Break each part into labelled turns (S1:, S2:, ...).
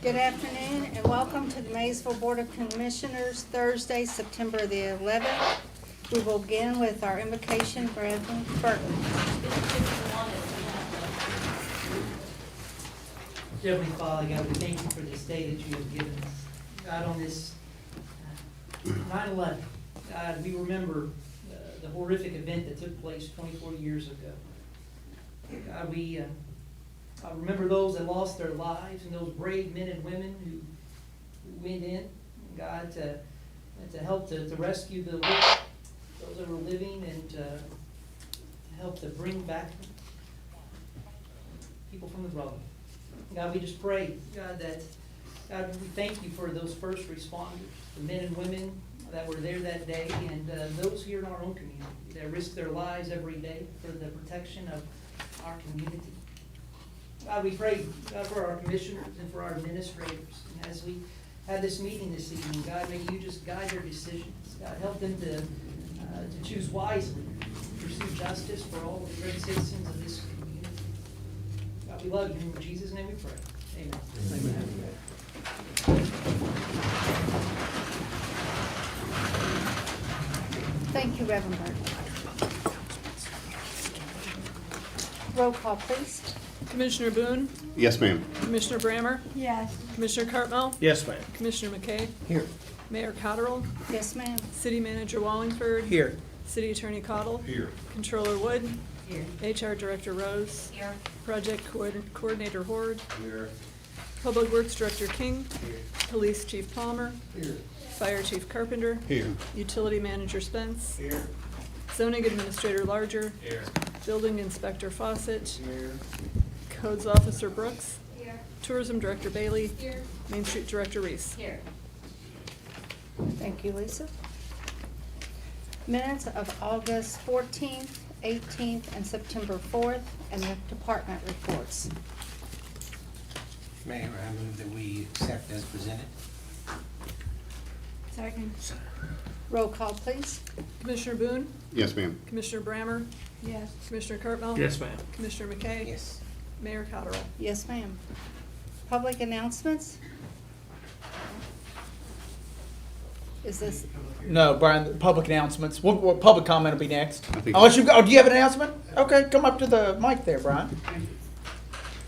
S1: Good afternoon and welcome to the Maysville Board of Commissioners, Thursday, September the 11th. We will begin with our invocation for Evan Burton.
S2: Heavenly Father, God, we thank you for this day that you have given us. God, on this 9/11, God, we remember the horrific event that took place 24 years ago. God, we remember those that lost their lives and those brave men and women who went in, God, to help to rescue those that were living and to help to bring back people from the rubble. God, we just pray, God, God, we thank you for those first responders, the men and women that were there that day, and those here in our own community that risk their lives every day for the protection of our community. God, we pray, God, for our commissioners and for our administrators. And as we have this meeting this evening, God, may you just guide their decisions. God, help them to choose wisely, pursue justice for all of the great citizens of this community. God, we love you. In Jesus' name we pray. Amen. Amen.
S1: Thank you, Reverend Burton. Roll call, please.
S3: Commissioner Boone?
S4: Yes, ma'am.
S3: Commissioner Brammer?
S1: Yes.
S3: Commissioner Cartmel?
S4: Yes, ma'am.
S3: Commissioner McKay?
S4: Here.
S3: Mayor Cotterill?
S1: Yes, ma'am.
S3: City Manager Wallingford?
S4: Here.
S3: City Attorney Cottle?
S4: Here.
S3: Controller Wood?
S2: Here.
S3: HR Director Rose?
S2: Here.
S3: Project Coordinator Horde?
S4: Here.
S3: Public Works Director King?
S4: Here.
S3: Police Chief Palmer?
S4: Here.
S3: Fire Chief Carpenter?
S4: Here.
S3: Utility Manager Spence?
S4: Here.
S3: Zoning Administrator Larger?
S4: Here.
S3: Building Inspector Fawcett?
S4: Here.
S3: Codes Officer Brooks?
S5: Here.
S3: Tourism Director Bailey?
S5: Here.
S3: Main Street Director Reese?
S5: Here.
S1: Thank you, Lisa. Minutes of August 14th, 18th, and September 4th, and the department reports.
S6: Mayor, I move that we accept as presented.
S5: Second.
S1: Roll call, please.
S3: Commissioner Boone?
S4: Yes, ma'am.
S3: Commissioner Brammer?
S5: Yes.
S3: Commissioner Cartmel?
S4: Yes, ma'am.
S3: Commissioner McKay?
S6: Yes.
S3: Mayor Cotterill?
S1: Yes, ma'am. Public announcements? Is this,
S7: No, Brian, the public announcements. Public comment will be next.
S4: I think-
S7: Unless do you have an announcement? Okay, come up to the mic there, Brian.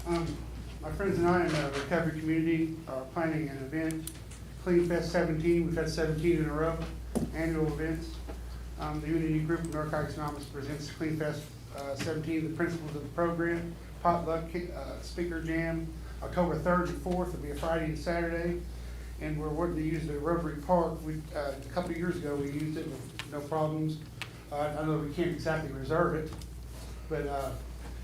S8: My friends and I in the recovery community are planning an event, Clean Fest 17. We've had 17 in a row, annual events. The Unity Group of Narcotics Anonymous presents Clean Fest 17, the principles of the program, potluck, speaker jam, October 3rd and 4th. It'll be a Friday and Saturday. And we're wanting to use the Rotary Park. A couple of years ago, we used it with no problems. I know we can't exactly reserve it, but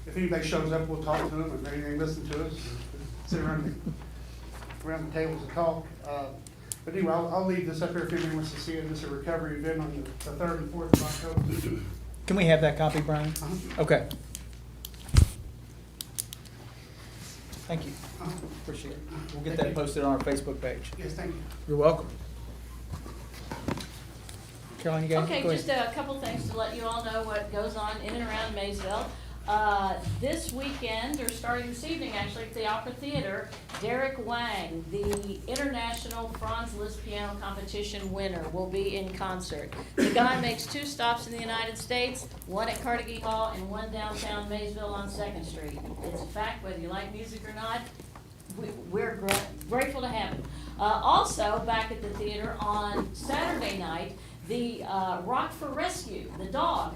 S8: if anybody shows up, we'll talk to them, and maybe they listen to us, sit around the tables and talk. But anyway, I'll leave this up here if anybody wants to see it. This is a recovery event on the 3rd and 4th of October.
S7: Can we have that copy, Brian? Okay. Thank you. Appreciate it. We'll get that posted on our Facebook page.
S8: Yes, thank you.
S7: You're welcome. Caroline, you got
S5: Okay,
S7: go ahead.
S5: just a couple things to let you all know what goes on in and around Maysville. This weekend, or starting this evening actually, at the Opera Theater, Derek Wang, the International Franz Liszt Piano Competition winner, will be in concert. The guy makes 2 stops in the United States, one at Carnegie Hall and one downtown Maysville on 2nd Street. It's a fact, whether you like music or not. We're grateful to have him. Also, back at the theater on Saturday night, the Rock for Rescue, the dog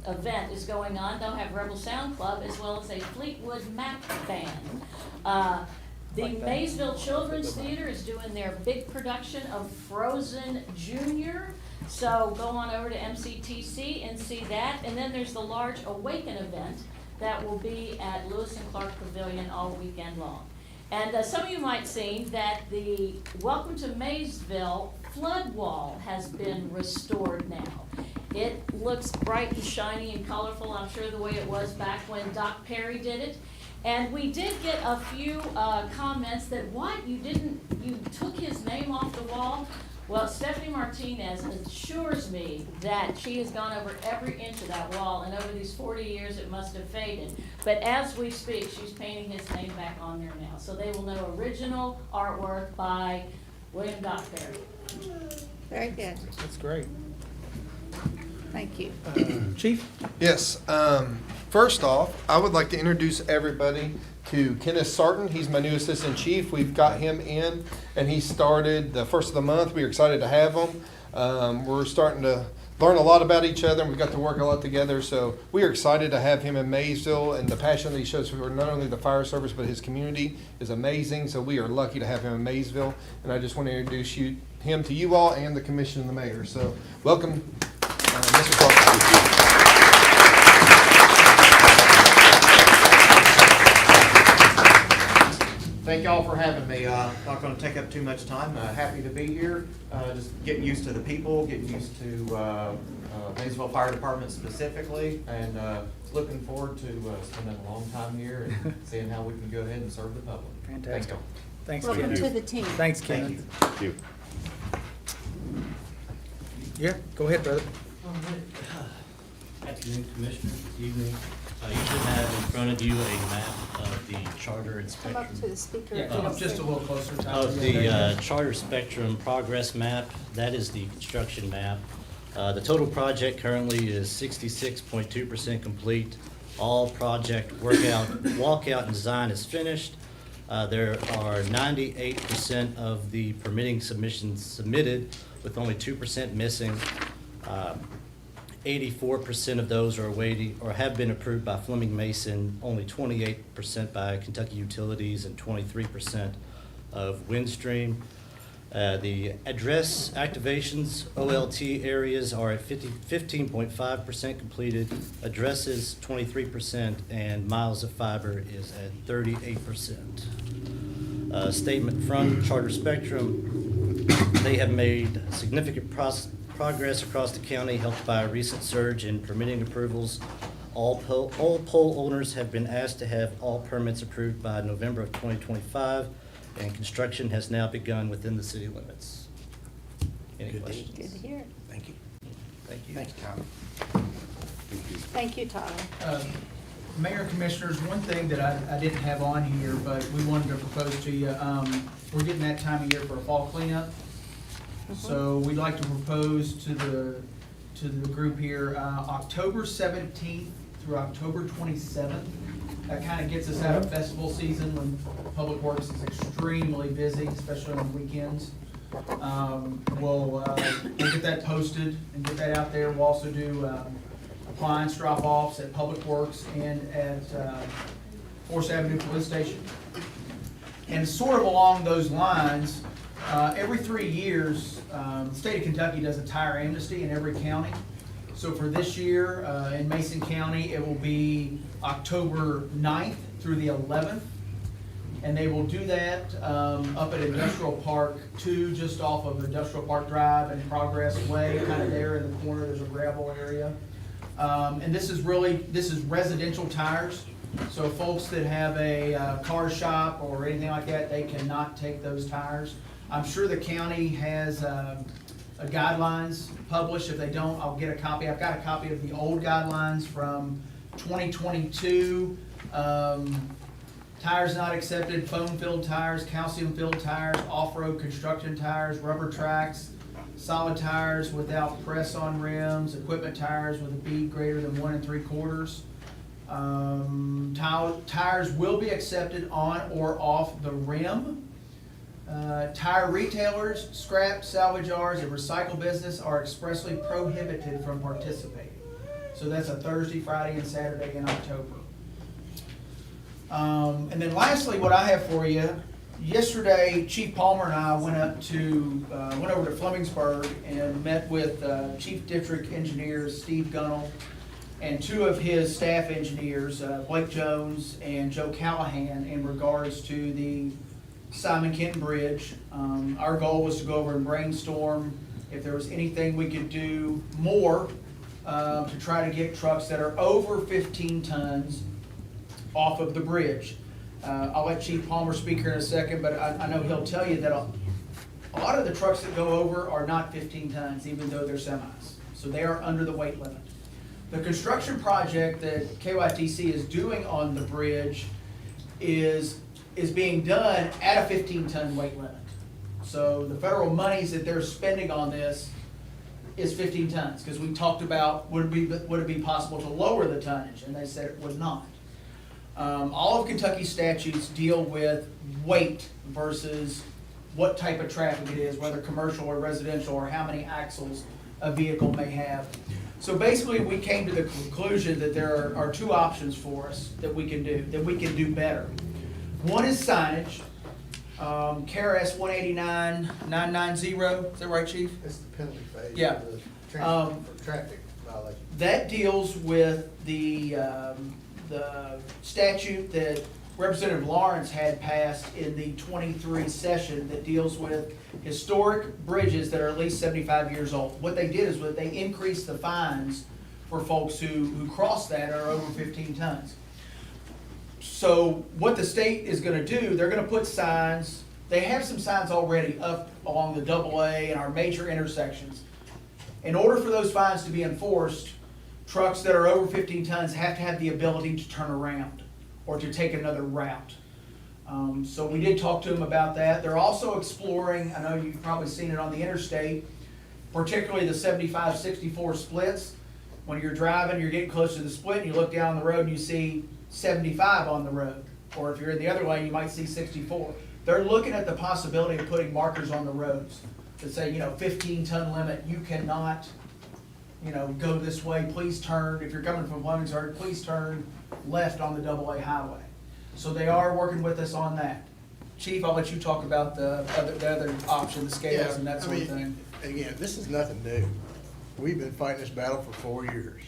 S5: event is going on. They'll have Rebel Sound Club as well as a Fleetwood Mac band. The Maysville Children's Theater is doing their big production of Frozen Junior. So go on over to MCTC and see that. And then there's the large Awaken event that will be at Lewis and Clark Pavilion all weekend long. And some of you might see that the Welcome to Maysville flood wall has been restored now. It looks bright and shiny and colorful, I'm sure the way it was back when Doc Perry did it. And we did get a few comments that, what, you took his name off the wall? Well, Stephanie Martinez assures me that she has gone over every inch of that wall, and over these 40 years, it must have faded. But as we speak, she's painting his name back on there now. So they will know original artwork by William Dockberry.
S1: Very good.
S7: That's great.
S1: Thank you.
S7: Chief?
S4: Yes, first off, I would like to introduce everybody to Kenneth Sarton. He's my new assistant chief. We've got him in, and he started the first of the month. We are excited to have him. We're starting to learn a lot about each other, and we got to work a lot together. So we are excited to have him in Maysville, and the passion that he shows for not only the fire service, but his community is amazing. So we are lucky to have him in Maysville, and I just want to introduce him to you all and the commission and the mayor. So welcome, Mr. Sarton.
S9: Thank y'all for having me. Not going to take up too much time. Happy to be here. Just getting used to the people, getting used to Maysville Fire Department specifically, and looking forward to spending a long time here and seeing how we can go ahead and serve the public.
S7: Fantastic.
S9: Thank
S7: Thanks,
S1: Welcome
S7: Kenneth.
S1: to the team.
S7: Thanks,
S9: Thank
S7: Kenneth.
S9: you. Thank you.
S7: Yeah, go ahead, brother.
S10: Afternoon, Commissioners, evening. You should have in front of you a map of the charter and
S1: Come up to
S10: spectrum.
S1: the speaker.
S7: Yeah,
S1: if you don't
S7: just a
S1: see.
S7: little closer, Tyler.
S10: Of the charter spectrum progress map, that is the construction map. The total project currently is 66.2% complete. All project walkout and design is finished. There are 98% of the permitting submissions submitted, with only 2% missing. 84% of those are awaiting or have been approved by Fleming Mason, only 28% by Kentucky Utilities, and 23% of Windstream. The address activations, OLT areas are at 15.5% completed, addresses 23%, and miles of fiber is at 38%. Statement from Charter Spectrum, they have made significant progress across the county, helped by a recent surge in permitting approvals. All pole owners have been asked to have all permits approved by November of 2025, and construction has now begun within the city limits. Any questions?
S1: Good to hear it.
S6: Thank you.
S10: Thank you.
S6: Thank you, Tyler.
S1: Thank you, Tyler.
S7: Mayor and Commissioners, one thing that I didn't have on here, but we wanted to propose to you, we're getting that time of year for a fall cleanup. So we'd like to propose to the group here, October 17th through October 27th. That kind of gets us out of festival season when Public Works is extremely busy, especially on weekends. We'll get that posted and get that out there. We'll also do appliance drop-offs at Public Works and at Forest Avenue Police Station. And sort of along those lines, every 3 years, the state of Kentucky does a tire amnesty in every county. So for this year, in Mason County, it will be October 9th through the 11th. And they will do that up at Industrial Park 2, just off of Industrial Park Drive and Progress Way, kind of there in the corner, there's a gravel area. And this is residential tires. So folks that have a car shop or anything like that, they cannot take those tires. I'm sure the county has guidelines published. If they don't, I'll get a copy. I've got a copy of the old guidelines from 2022. Tires not accepted, foam-filled tires, calcium-filled tires, off-road construction tires, rubber tracks, solid tires without press on rims, equipment tires with a bead greater than 1 3/4. Tires will be accepted on or off the rim. Tire retailers, scrap, salvage yards, and recycle business are expressly prohibited from participating. So that's a Thursday, Friday, and Saturday in October. And then lastly, what I have for you, yesterday, Chief Palmer and I went over to Flemingsburg and met with Chief District Engineer Steve Gunnell and 2 of his staff engineers, Blake Jones and Joe Callahan, in regards to the Simon Kenton Bridge. Our goal was to go over and brainstorm if there was anything we could do more to try to get trucks that are over 15 tons off of the bridge. I'll let Chief Palmer speak here in a second, but I know he'll tell you that A lot of the trucks that go over are not 15 tons, even though they're semis. So they are under the weight limit. The construction project that KYTC is doing on the bridge is being done at a 15-ton weight limit. So the federal monies that they're spending on this is 15 tons, because we talked about, would it be possible to lower the tonnage, and they said it would not. All of Kentucky statutes deal with weight versus what type of traffic it is, whether commercial or residential, or how many axles a vehicle may have. So basically, we came to the conclusion that there are two options for us that we can do better. One is signage. KRS 189-990, is that right, Chief?
S11: It's the penalty phase.
S7: Yeah.
S11: For traffic violation.
S7: That deals with the statute that Representative Lawrence had passed in the 23 session that deals with historic bridges that are at least 75 years old. What they did is they increased the fines for folks who cross that are over 15 tons. So what the state is gonna do, they're gonna put signs, they have some signs already up along the AA and our major intersections. In order for those fines to be enforced, trucks that are over 15 tons have to have the ability to turn around or to take another route. So we did talk to them about that. They're also exploring, I know you've probably seen it on the interstate, particularly the 75-64 splits. When you're driving, you're getting close to the split, and you look down the road and you see 75 on the road. Or if you're in the other lane, you might see 64. They're looking at the possibility of putting markers on the roads that say, 15-ton limit, you cannot, go this way, please turn. If you're coming from Flemingburg, please turn left on the AA highway. So they are working with us on that. Chief, I'll let you talk about the other option, the scales and that sort of thing.
S11: Again, this is nothing new. We've been fighting this battle for 4 years.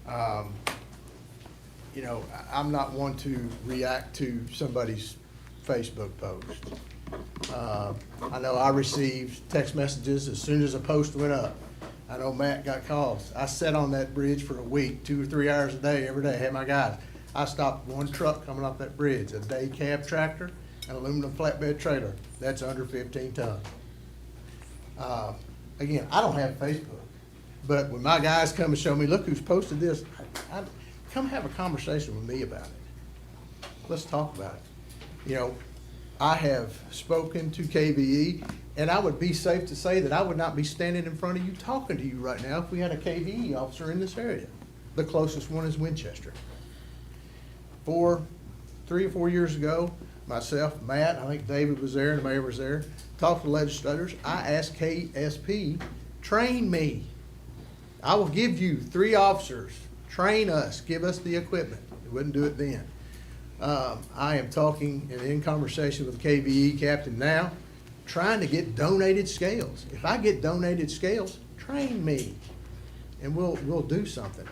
S11: I'm not one to react to somebody's Facebook post. I know I received text messages as soon as a post went up. I know Matt got calls. I sat on that bridge for a week, 2 or 3 hours a day, every day. I had my guys. I stopped one truck coming off that bridge, a day cab tractor, an aluminum flatbed trailer. That's under 15 tons. Again, I don't have Facebook, but when my guys come and show me, look who's posted this, come have a conversation with me about it. Let's talk about it. I have spoken to KVE, and I would be safe to say that I would not be standing in front of you talking to you right now if we had a KVE officer in this area. The closest one is Winchester. 3 or 4 years ago, myself, Matt, I think David was there and the mayor was there, talked to legislators. I asked KSP, train me. I will give you 3 officers, train us, give us the equipment. They wouldn't do it then. I am talking and in conversation with the KVE captain now, trying to get donated scales. If I get donated scales, train me, and we'll do something.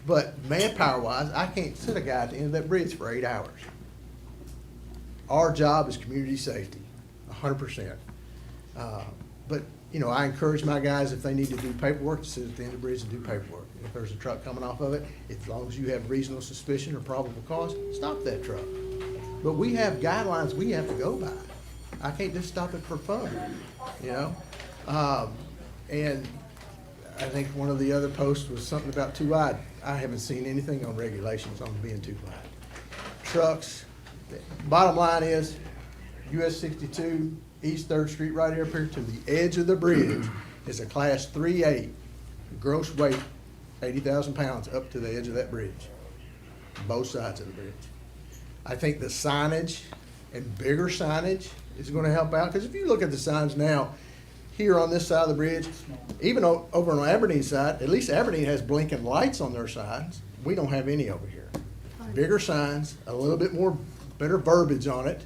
S11: But manpower-wise, I can't sit a guy at the end of that bridge for 8 hours. Our job is community safety, 100%. But I encourage my guys, if they need to do paperwork, to sit at the end of the bridge and do paperwork. If there's a truck coming off of it, as long as you have reasonable suspicion or probable cause, stop that truck. But we have guidelines we have to go by. I can't just stop it for fun, And I think one of the other posts was something about too wide. I haven't seen anything on regulations on being too wide. Trucks, bottom line is, US 62, East 3rd Street right here to the edge of the bridge is a class 3A, gross weight, 80,000 pounds up to the edge of that bridge, both sides of the bridge. I think the signage and bigger signage is gonna help out, because if you look at the signs now, here on this side of the bridge, even over on Aberdeen's side, at least Aberdeen has blinking lights on their signs. We don't have any over here. Bigger signs, a little bit more, better verbiage on it,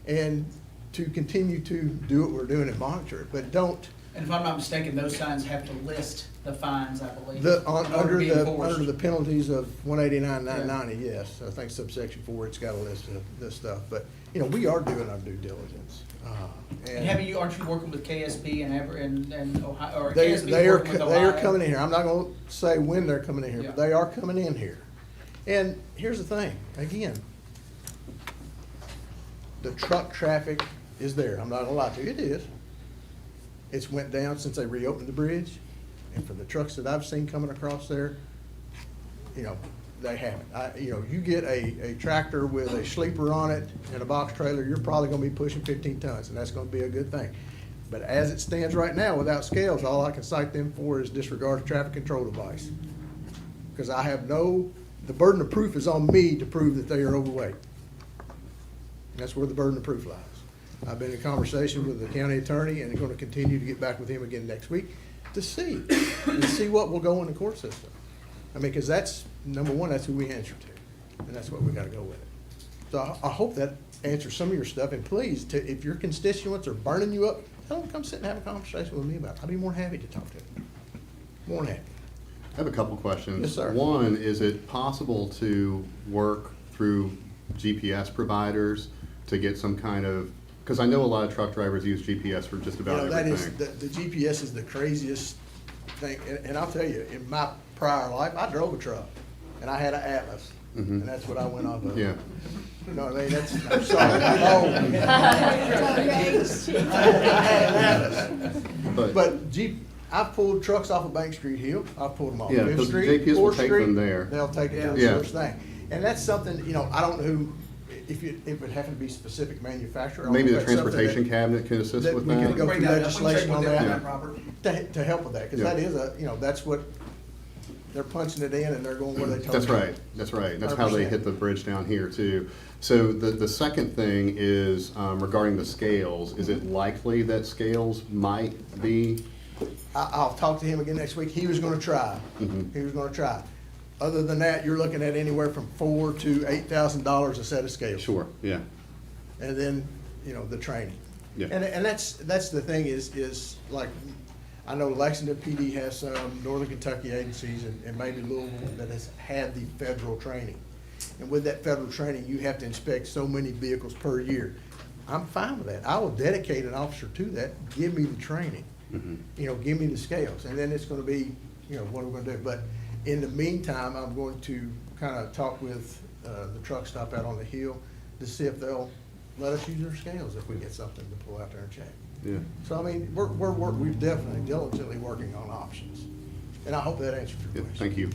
S11: and to continue to do what we're doing and monitor it, but don't.
S7: And if I'm not mistaken, those signs have to list the fines, I believe.
S11: Under the penalties of 189-990, yes. I think subsection 4, it's got a list of this stuff. But, we are doing our due diligence.
S7: Aren't you working with KSP and Ohio, or
S11: They
S7: KSP working with Ohio?
S11: are coming in here. I'm not gonna say when they're coming in here, but they are coming in here. And here's the thing, again, the truck traffic is there. I'm not gonna lie to you, it is. It's went down since they reopened the bridge, and for the trucks that I've seen coming across there, you know, they haven't. You know, you get a tractor with a sleeper on it and a box trailer, you're probably gonna be pushing 15 tons, and that's gonna be a good thing. But as it stands right now, without scales, all I can cite them for is disregard of traffic control device. Because I have the burden of proof is on me to prove that they are overweight. That's where the burden of proof lies. I've been in conversation with the county attorney and going to continue to get back with him again next week to see what will go in the court system. I mean, because that's, number one, that's who we answer to, and that's what we gotta go with it. So I hope that answers some of your stuff, and please, if your constituents are burning you up, tell them to come sit and have a conversation with me about it. I'd be more than happy to talk to them. More than happy.
S12: I have a couple questions.
S11: Yes, sir.
S12: One, is it possible to work through GPS providers to get some kind of, because I know a lot of truck drivers use GPS for just about
S11: That is,
S12: everything.
S11: the GPS is the craziest thing, and I'll tell you, in my prior life, I drove a truck, and I had an Atlas, and that's what I went off of.
S12: Yeah.
S11: You know what I mean? That's, I'm sorry, I'm old. But I've pulled trucks off of Bank Street Hill, I've pulled them off
S12: Yeah,
S11: Fifth
S12: because
S11: Street,
S12: JPS will
S11: Fourth
S12: take
S11: Street.
S12: them there.
S11: They'll take it to the
S12: Yeah.
S11: source thing. And that's something, you know, I don't know who, if it happened to be specific manufacturer. I don't
S12: Maybe
S11: know
S12: the
S11: if that's something
S12: transportation cabinet can assist
S11: that
S12: with
S11: we could go
S12: that.
S11: through legislation on that,
S7: Robert.
S11: to help with that, because
S12: Yeah.
S11: that is that's what, they're punching it in and they're going where they told
S12: That's
S11: you.
S12: right, that's right. That's how they
S11: 100%.
S12: hit the bridge down here too. So the second thing is regarding the scales, is it likely that scales might be?
S11: I'll talk to him again next week. He was gonna try.
S12: Mhm.
S11: He was gonna try. Other than that, you're looking at anywhere from $4,000 to $8,000 a set of scales.
S12: Sure, yeah.
S11: And then, you know, the training.
S12: Yeah.
S11: And that's the thing is like, I know Lexington PD has some, Northern Kentucky agencies, and maybe Louisville that has had the federal training. And with that federal training, you have to inspect so many vehicles per year. I'm fine with that. I will dedicate an officer to that. Give me the training. You know, give me the scales, and then it's gonna be, you know, what are we gonna do? But in the meantime, I'm going to kind of talk with the truck stop out on the hill to see if they'll let us use their scales if we get something to pull out there and check.
S12: Yeah.
S11: So, I mean, we're definitely diligently working on options, and I hope that answers
S12: Yeah,
S11: your question.
S12: thank you.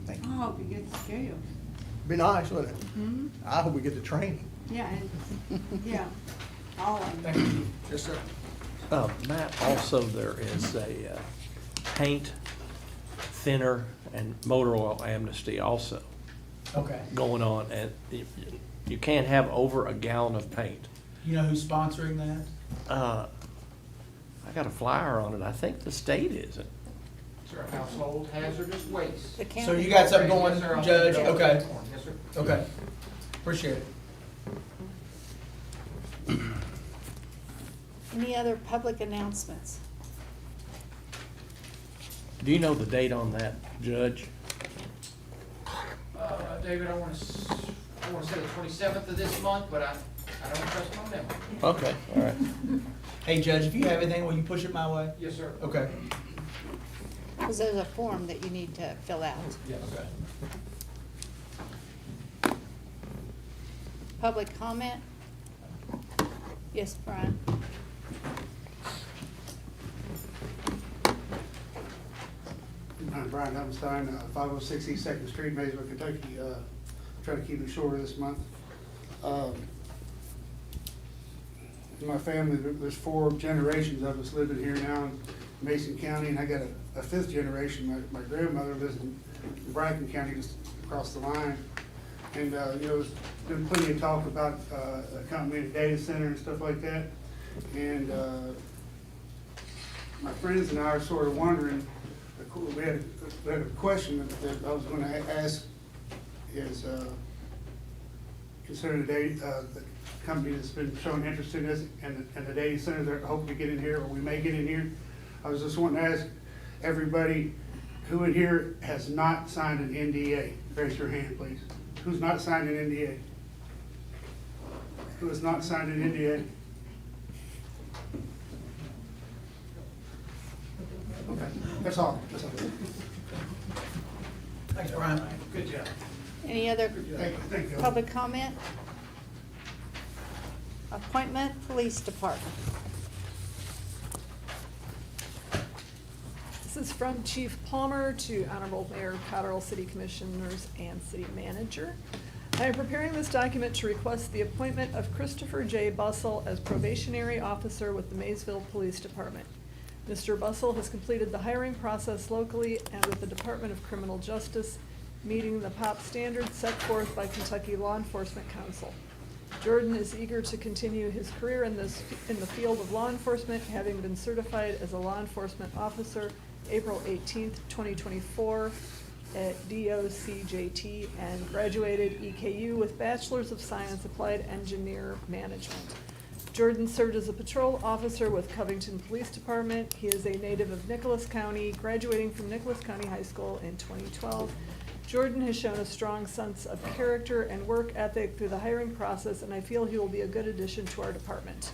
S1: I hope you get the scale.
S11: Be nice, wouldn't it? I hope we get the training.
S1: Yeah, yeah, all of them.
S11: Yes, sir.
S13: Matt, also there is a paint thinner and motor oil amnesty also
S7: Okay.
S13: going on, and you can't have over a gallon of paint.
S7: You know who's sponsoring that?
S13: I got a flyer on it. I think the state isn't.
S6: Sir, household hazardous waste.
S1: The
S7: So
S1: county.
S7: you got something going,
S6: Yes, sir, I'll
S7: Judge?
S6: take it.
S7: Okay,
S6: Yes, sir.
S7: okay. Appreciate it.
S1: Any other public announcements?
S13: Do you know the date on that, Judge?
S6: David, I wanna say the 27th of this month, but I don't trust my memory.
S13: Okay, all right.
S7: Hey, Judge, if you have anything, will you push it my way?
S6: Yes, sir.
S7: Okay.
S1: Because there's a form that you need to fill out.
S6: Yes.
S7: Okay.
S1: Public comment? Yes, Brian?
S8: I'm Brian Humstein, 506 East Second Street, Maysville, Kentucky. Try to keep it shorter this month. In my family, there's 4 generations of us living here now in Mason County, and I got a 5th generation. My grandmother lives in Brighton County, just across the line. And, you know, there's been plenty of talk about a company in a data center and stuff like that. And my friends and I are sort of wondering, we had a question that I was gonna ask is, considering the company that's been showing interest in this and the data center that hope to get in here, or we may get in here. I was just wanting to ask everybody who in here has not signed an NDA. Raise your hand, please. Who's not signed an NDA? Who has not signed an NDA? Okay, that's all.
S7: Thanks, Brian.
S8: Good job.
S1: Any other
S8: Thank you.
S1: public comment? Appointment, police department.
S3: is from Chief Palmer to Honorable Mayor Cotterill, City Commissioners, and City Manager. I am preparing this document to request the appointment of Christopher J. Bussell as probationary officer with the Maysville Police Department. Mr. Bussell has completed the hiring process locally and with the Department of Criminal Justice, meeting the POP standards set forth by Kentucky Law Enforcement Council. Jordan is eager to continue his career in the field of law enforcement, having been certified as a law enforcement officer April 18th, 2024 at DOCJT and graduated EKU with Bachelor's of Science Applied Engineer Management. Jordan served as a patrol officer with Covington Police Department. He is a native of Nicholas County, graduating from Nicholas County High School in 2012. Jordan has shown a strong sense of character and work ethic through the hiring process, and I feel he will be a good addition to our department.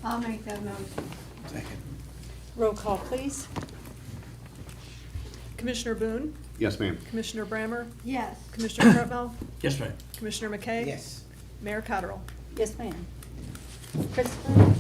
S1: I'll make that motion. Roll call, please.
S3: Commissioner Boone?
S12: Yes, ma'am.
S3: Commissioner Brammer?
S1: Yes.
S3: Commissioner Cartwell?
S13: Yes, ma'am.
S3: Commissioner McKay?
S7: Yes.
S3: Mayor Cotterill?
S1: Yes, ma'am. Christopher?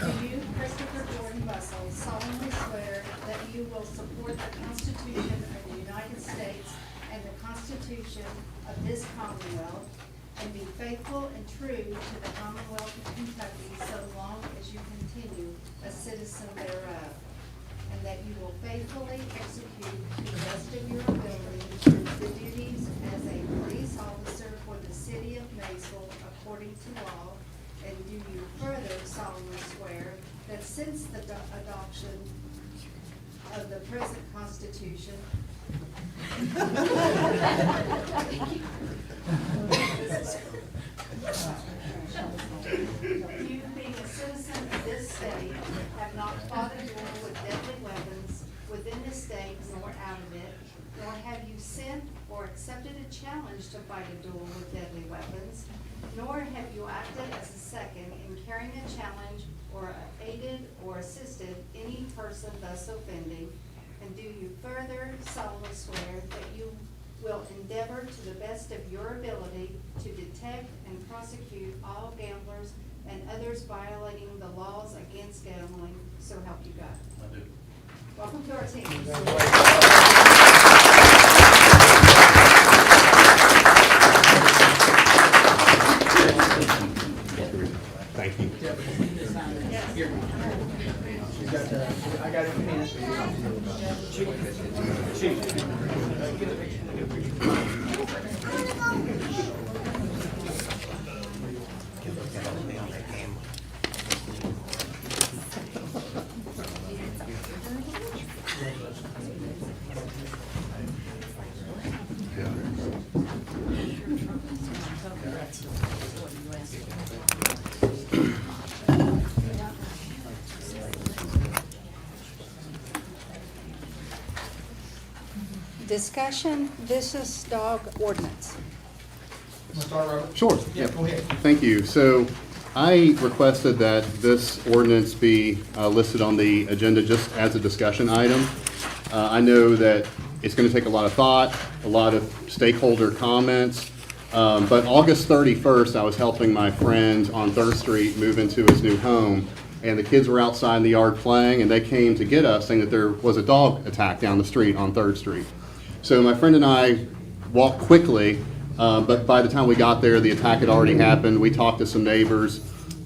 S14: Do you, Christopher Jordan Bussell, solemnly swear that you will support the Constitution of the United States and the Constitution of this Commonwealth, and be faithful and true to the Commonwealth of Kentucky so long as you continue a citizen thereof, and that you will faithfully execute to the best of your ability the duties as a police officer for the city of Maysville according to law, and do you further solemnly swear that since the adoption of the present Constitution you, being a citizen of this state, have not fought a duel with deadly weapons within the state nor out of it, nor have you sent or accepted a challenge to fight a duel with deadly weapons, nor have you acted as a second in carrying a challenge or aided or assisted any person thus offending, and do you further solemnly swear that you will endeavor to the best of your ability to detect and prosecute all gamblers and others violating the laws against gambling, so help you God?
S9: I do.
S14: Welcome to our team.
S12: Thank you.
S7: Here. She's got the, I got it in hand. Chief.
S1: Discussion, vicious dog ordinance.
S7: Want to start, Robert?
S12: Sure.
S7: Yeah, go ahead.
S12: Thank you. So I requested that this ordinance be listed on the agenda just as a discussion item. I know that it's going to take a lot of thought, a lot of stakeholder comments, but August 31st, I was helping my friend on 3rd Street move into his new home, and the kids were outside in the yard playing, and they came to get us saying that there was a dog attack down the street on 3rd Street. So my friend and I walked quickly, but by the time we got there, the attack had already happened. We talked to some neighbors.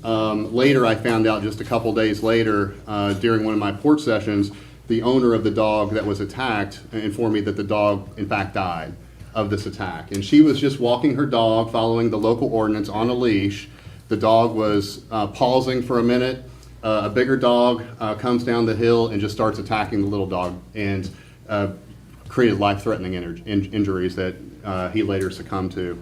S12: Later, I found out just a couple days later, during one of my porch sessions, the owner of the dog that was attacked informed me that the dog, in fact, died of this attack. And she was just walking her dog, following the local ordinance on a leash. The dog was pausing for a minute. A bigger dog comes down the hill and just starts attacking the little dog, and created life-threatening injuries that he later succumbed to.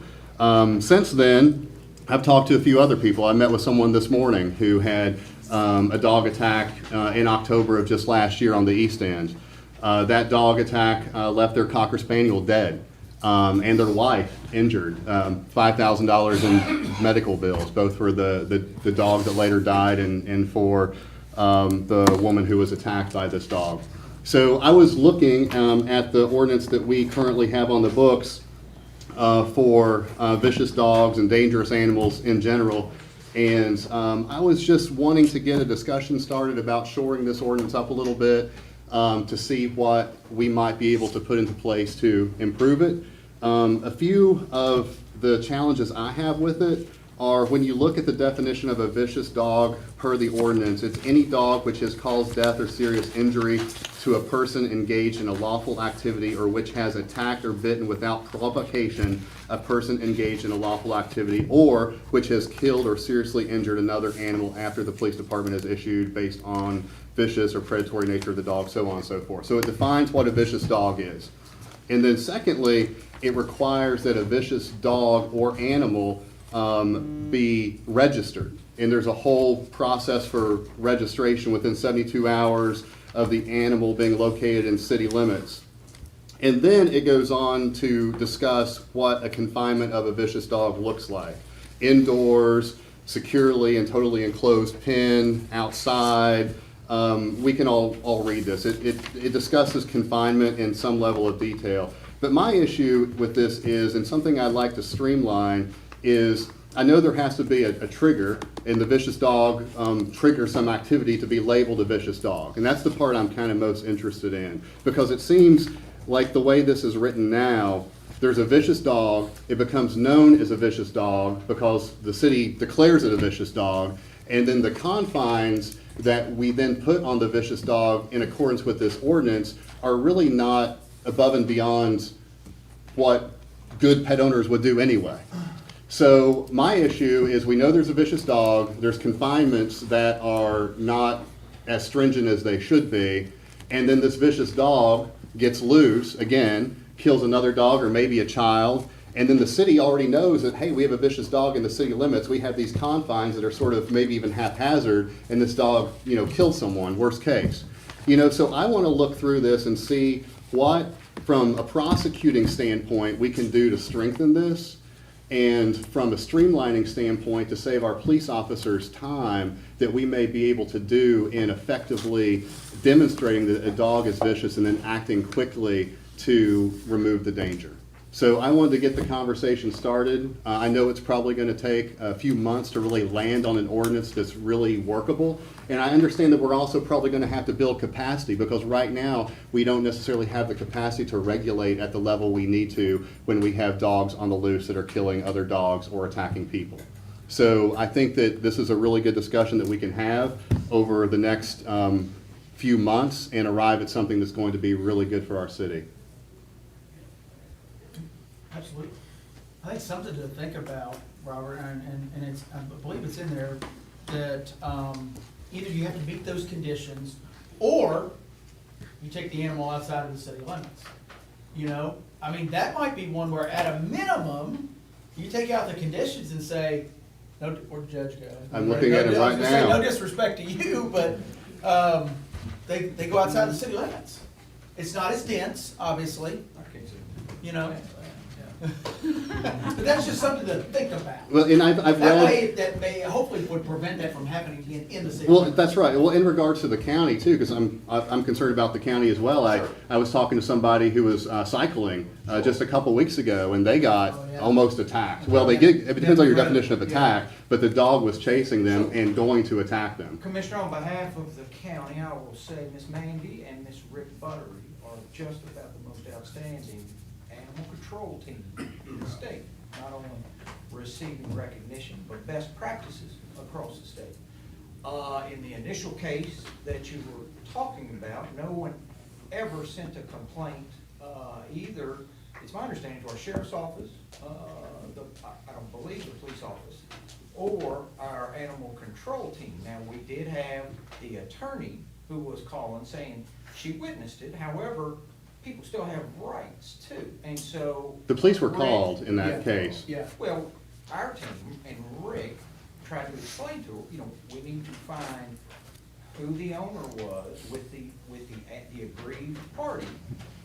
S12: Since then, I've talked to a few other people. I met with someone this morning who had a dog attack in October of just last year on the East End. That dog attack left their Cocker Spaniel dead. and their wife injured. $5,000 in medical bills, both for the dog that later died and for the woman who was attacked by this dog. So I was looking at the ordinance that we currently have on the books for vicious dogs and dangerous animals in general. And I was just wanting to get a discussion started about shoring this ordinance up a little bit to see what we might be able to put into place to improve it. A few of the challenges I have with it are when you look at the definition of a vicious dog per the ordinance, it's any dog which has caused death or serious injury to a person engaged in a lawful activity or which has attacked or bitten without provocation a person engaged in a lawful activity or which has killed or seriously injured another animal after the police department has issued based on vicious or predatory nature of the dog, so on and so forth. So it defines what a vicious dog is. And then secondly, it requires that a vicious dog or animal be registered. And there's a whole process for registration within 72 hours of the animal being located in city limits. And then it goes on to discuss what a confinement of a vicious dog looks like. Indoors, securely and totally enclosed pen, outside. We can all read this. It discusses confinement in some level of detail. But my issue with this is, and something I'd like to streamline, is I know there has to be a trigger, and the vicious dog triggers some activity to be labeled a vicious dog. And that's the part I'm kind of most interested in, because it seems like the way this is written now, there's a vicious dog, it becomes known as a vicious dog because the city declares it a vicious dog, and then the confines that we then put on the vicious dog in accordance with this ordinance are really not above and beyond what good pet owners would do anyway. So my issue is we know there's a vicious dog, there's confinements that are not as stringent as they should be, and then this vicious dog gets loose, again, kills another dog or maybe a child, and then the city already knows that, hey, we have a vicious dog in the city limits, we have these confines that are sort of maybe even haphazard, and this dog, kills someone, worst case. So I want to look through this and see what, from a prosecuting standpoint, we can do to strengthen this, and from a streamlining standpoint to save our police officers time that we may be able to do in effectively demonstrating that a dog is vicious and then acting quickly to remove the danger. So I wanted to get the conversation started. I know it's probably going to take a few months to really land on an ordinance that's really workable. And I understand that we're also probably going to have to build capacity, because right now we don't necessarily have the capacity to regulate at the level we need to when we have dogs on the loose that are killing other dogs or attacking people. So I think that this is a really good discussion that we can have over the next few months and arrive at something that's going to be really good for our city.
S7: Absolutely. I think something to think about, Robert, and it's, I believe it's in there, that either you have to meet those conditions, or you take the animal outside of the city limits. That might be one where at a minimum, you take out the conditions and say, no, where'd the judge go?
S12: I'm looking at it right now.
S7: No disrespect to you, but they go outside the city limits. It's not as dense, obviously, But that's just something to think about.
S12: Well, and I've read
S7: that way, that may hopefully would prevent that from happening again in the city.
S12: Well, that's right. Well, in regards to the county too, because I'm concerned about the county as well.
S7: Sure.
S12: I was talking to somebody who was cycling just a couple weeks ago, and they got almost attacked. Well, they did. It depends on your definition of attack, but the dog was chasing them and going to attack them.
S6: Commissioner, on behalf of the county, I will say Miss Mandy and Miss Rick Buttery are just about the most outstanding animal control team in the state. Not only receiving recognition, but best practices across the state. In the initial case that you were talking about, no one ever sent a complaint, either, it's my understanding, to our sheriff's office, I don't believe the police office, or our animal control team. Now, we did have the attorney who was calling saying she witnessed it. However, people still have rights too, and so.
S12: The police were called in that case.
S7: Yeah.
S6: Well, our team and Rick tried to explain to her, we need to find who the owner was with the aggrieved party,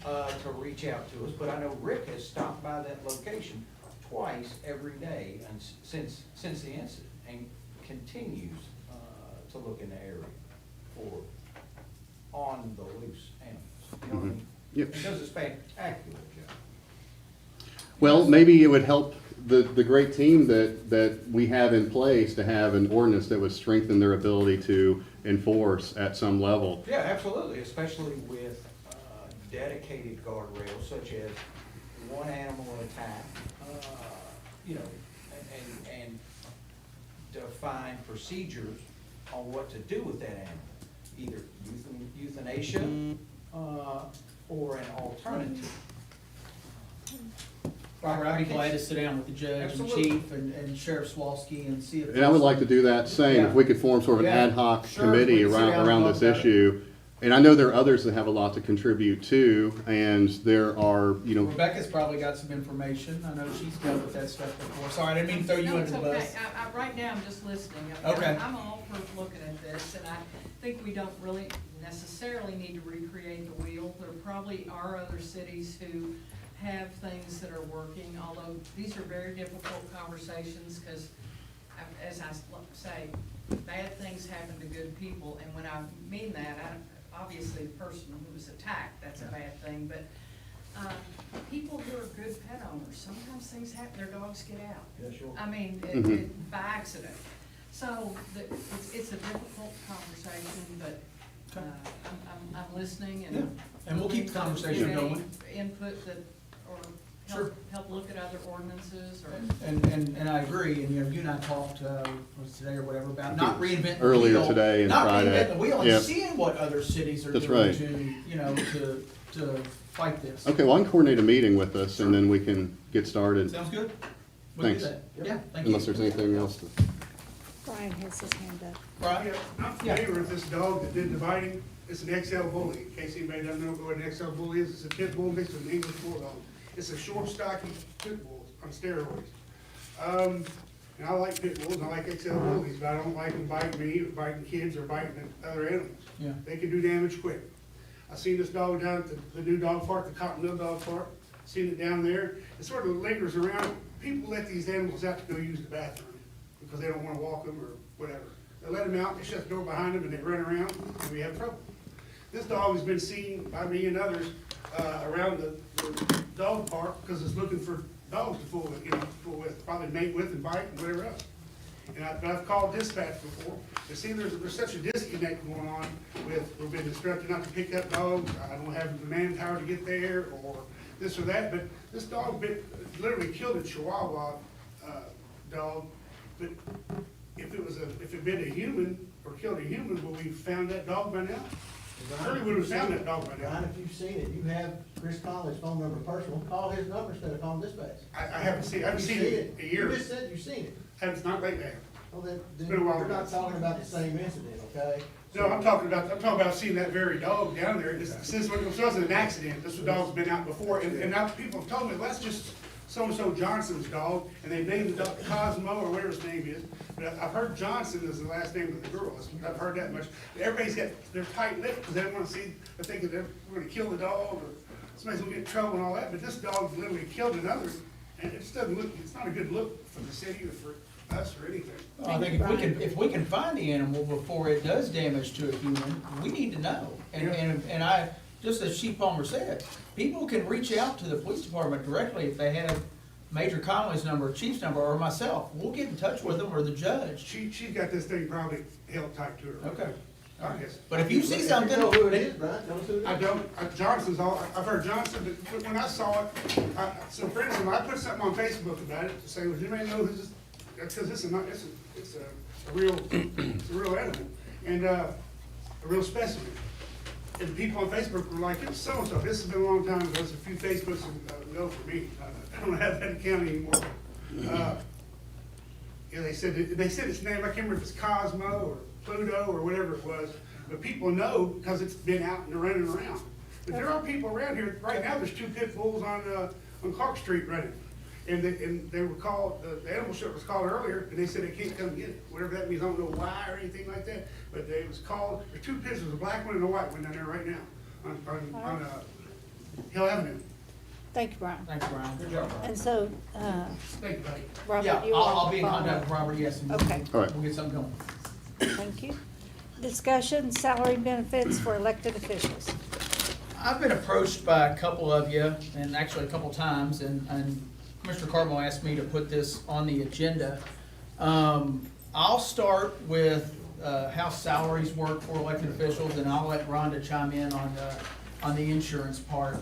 S6: to reach out to us, but I know Rick has stopped by that location twice every day and since the incident, and continues, to look in the area for on the loose animals. You know what I mean?
S12: Yep.
S6: He does a spectacular job.
S12: Well, maybe it would help the great team that we have in place to have an ordinance that would strengthen their ability to enforce at some level.
S6: Yeah, absolutely, especially with dedicated guardrails such as one animal attack, you know, and define procedures on what to do with that animal, either euthanasia or an alternative.
S7: Robert, I'd be glad to sit down with the judge and
S6: Absolutely.
S7: chief and Sheriff Swalski and see if.
S12: And I would like to do that same, if we could form sort of an
S7: Yeah.
S12: ad hoc
S7: Sure,
S12: committee
S7: we can sit down and
S12: around
S7: talk
S12: this
S7: about it.
S12: issue. And I know there are others that have a lot to contribute too, and there are, you know,
S7: Rebecca's probably got some information. I know she's dealt with that stuff before. Sorry, I didn't mean to throw you
S15: No,
S7: under
S15: it's
S7: the
S15: okay.
S7: bus.
S15: Right now, I'm just listening.
S7: Okay.
S15: I'm all for looking at this, and I think we don't really necessarily need to recreate the wheel. There probably are other cities who have things that are working, although these are very difficult conversations, because as I say, bad things happen to good people, and when I mean that, obviously the person who was attacked, that's a bad thing, but people who are good pet owners, sometimes things happen, their dogs get out.
S6: Yeah, sure.
S15: I mean,
S12: Mhm.
S15: by accident. So it's a difficult conversation, but I'm listening and.
S7: Yeah, and we'll keep the conversation
S15: Give any
S7: going.
S15: Input that, or
S7: Sure.
S15: help look at other ordinances or.
S7: And I agree, and you know, you and I talked, was it today or whatever, about not reinventing the wheel.
S12: Earlier today and
S7: Not
S12: Friday.
S7: reinventing the wheel
S12: Yep.
S7: and seeing what other cities are
S12: That's
S7: doing
S12: right.
S7: to, you know, to fight this.
S12: okay, well, I can coordinate a meeting with us and then we can get started.
S7: Sounds good? We'll do
S12: Thanks.
S7: that. Yeah, thank you.
S12: Unless there's anything else to.
S1: Brian has his hand up.
S7: Right?
S8: Yeah, I'm familiar with this dog that did the biting. It's an XL bully. In case anybody doesn't know what an XL bully is, it's a pit bull mixed with an English bulldog. It's a short, stocky pit bull on steroids. And I like pit bulls, and I like XL bullies, but I don't like them biting me, or biting kids, or biting other animals.
S7: Yeah.
S8: They can do damage quick. I seen this dog down at the new dog park, the Cottonville Dog Park. Seen it down there. It sort of lingers around. People let these animals out to go use the bathroom because they don't want to walk them or whatever. They let them out, they shut the door behind them, and they run around, and we have trouble. This dog has been seen by me and others around the dog park because it's looking for dogs to fool with, probably mate with and bite and whatever else. But I've called dispatch before. They see there's such a disconnect going on with, we've been instructed not to pick up dogs, I don't have the manpower to get there, or this or that, but this dog literally killed a Chihuahua dog. But if it been a human or killed a human, would we found that dog by now? Surely would have found that dog by now.
S11: Brian, if you've seen it, you have Chris Collins' phone number personal, call his number instead of calling dispatch.
S8: I haven't seen it in a year.
S11: You just said you've seen it.
S8: It's not lately.
S11: Well, then,
S8: been a while
S11: we're
S8: ago.
S11: not talking about the same incident, okay?
S8: No, I'm talking about seeing that very dog down there. Since it wasn't an accident, this dog's been out before, and now people have told me, well, that's just so-and-so Johnson's dog, and they named the dog Cosmo or whatever his name is. But I've heard Johnson is the last name of the girl. I've heard that much. Everybody's they're tight-lipped because they don't want to see, they think that they're going to kill the dog or somebody's going to get in trouble and all that. But this dog literally killed another, and it just doesn't look, it's not a good look for the city or for us or anything.
S7: I think if we can find the animal before it does damage to a human, we need to know. And I, just as Chief Palmer said, people can reach out to the police department directly if they have Major Conley's number, Chief's number, or myself. We'll get in touch with them or the judge.
S8: She's got this thing probably held tight to her.
S7: Okay.
S8: I guess.
S7: But if you see something.
S11: You know who it is, Brian, tell us who it is.
S8: I don't, Johnson's all, I've heard Johnson, but when I saw it, so for instance, I put something on Facebook about it to say, well, does anybody know who this, because it's a real animal, and a real specimen. And people on Facebook were like, it's so-and-so, this has been a long time ago, it's a few Facebooks ago for me, I don't have that account anymore. Yeah, they said its name, I can't remember if it's Cosmo or Pluto or whatever it was, but people know because it's been out and running around. But there are people around here, right now, there's two pit bulls on Clark Street running. and they were called, the animal shelter was called earlier, and they said they can't come get it, whatever that means, I don't know why or anything like that, but they was called, there's two pigeons, a black one and a white one down there right now, on Hill Avenue.
S1: Thank you, Brian.
S7: Thanks, Brian. Good job, Brian.
S1: And so,
S8: Thank you, buddy.
S1: Robert,
S7: Yeah,
S1: you
S7: I'll be in
S1: follow
S7: contact
S1: up.
S7: with Robert, yes. and
S1: Okay.
S12: All right.
S7: We'll get something going.
S1: Thank you. Discussion, salary benefits for elected officials.
S7: I've been approached by a couple of you, and actually a couple times, and Commissioner Cardinal asked me to put this on the agenda. I'll start with how salaries work for elected officials, and I'll let Rhonda chime in on the insurance part.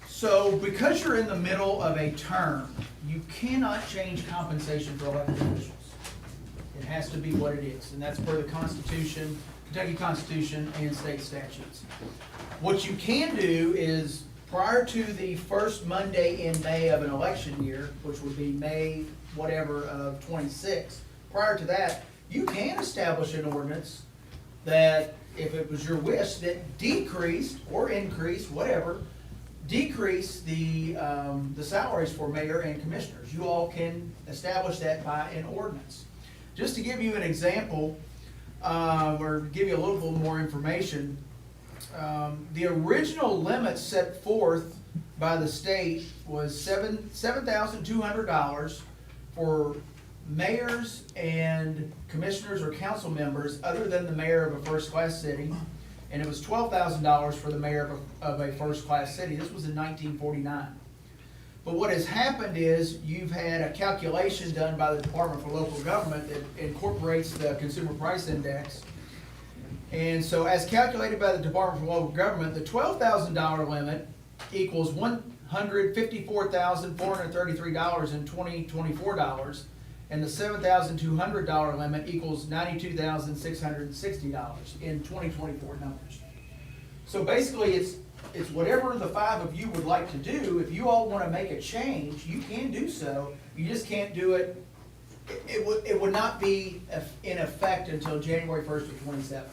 S7: So because you're in the middle of a term, you cannot change compensation for elected officials. It has to be what it is, and that's per the Constitution, Kentucky Constitution and state statutes. What you can do is, prior to the first Monday in May of an election year, which would be May whatever of 26, prior to that, you can establish an ordinance that, if it was your wish, that decreased or increased, whatever, decrease the salaries for mayor and commissioners. You all can establish that by an ordinance. Just to give you an example, or give you a little bit more information, the original limit set forth by the state was $7,200 for mayors and commissioners or council members other than the mayor of a first-class city, and it was $12,000 for the mayor of a first-class city. This was in 1949. But what has happened is you've had a calculation done by the Department for Local Government that incorporates the Consumer Price Index. And so as calculated by the Department for Local Government, the $12,000 limit equals $154,433 in 2024 dollars, and the $7,200 limit equals $92,660 in 2024 numbers. So basically, it's whatever the five of you would like to do. If you all want to make a change, you can do so. You just can't do it. It would not be in effect until January 1st of 27.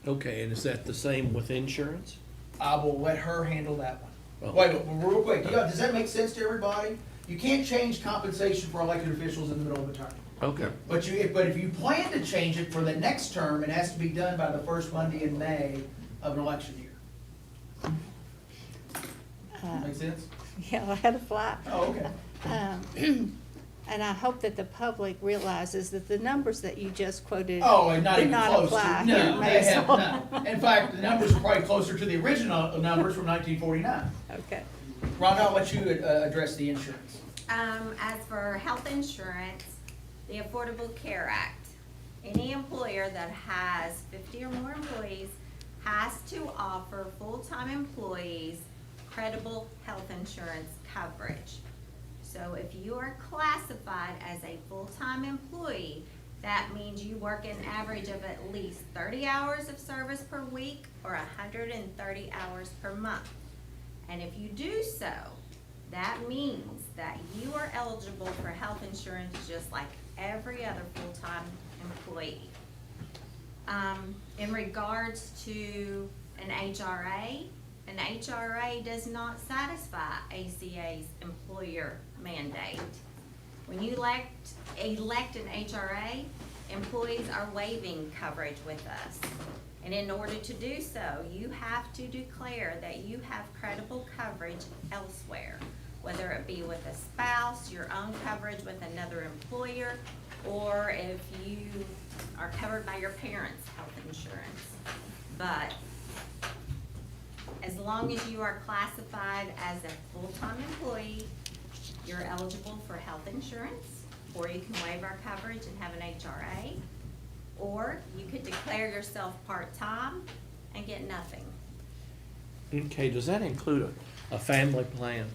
S13: Okay, and is that the same with insurance?
S7: I will let her handle that one.
S13: Oh.
S7: Wait, real quick, does that make sense to everybody? You can't change compensation for elected officials in the middle of a term.
S13: Okay.
S7: But if you plan to change it for the next term, it has to be done by the first Monday in May of an election year. Make sense?
S1: Yeah, I had a fly.
S7: Oh, okay.
S1: And I hope that the public realizes that the numbers that you just quoted
S7: Oh, and not
S1: do
S7: even
S1: not
S7: close
S1: apply
S7: to,
S1: here in
S7: no, they have
S1: Maysville.
S7: not. In fact, the numbers are probably closer to the original numbers from 1949.
S1: Okay.
S7: Rhonda, I'll let you address the insurance.
S16: As for health insurance, the Affordable Care Act, any employer that has 50 or more employees has to offer full-time employees credible health insurance coverage. So if you are classified as a full-time employee, that means you work an average of at least 30 hours of service per week or 130 hours per month. And if you do so, that means that you are eligible for health insurance just like every other full-time employee. In regards to an HRA does not satisfy ACA's employer mandate. When you elect an HRA, employees are waiving coverage with us. And in order to do so, you have to declare that you have credible coverage elsewhere, whether it be with a spouse, your own coverage with another employer, or if you are covered by your parents' health insurance. But as long as you are classified as a full-time employee, you're eligible for health insurance, or you can waive our coverage and have an HRA, or you could declare yourself part-time and get nothing.
S13: Okay, does that include a family plan?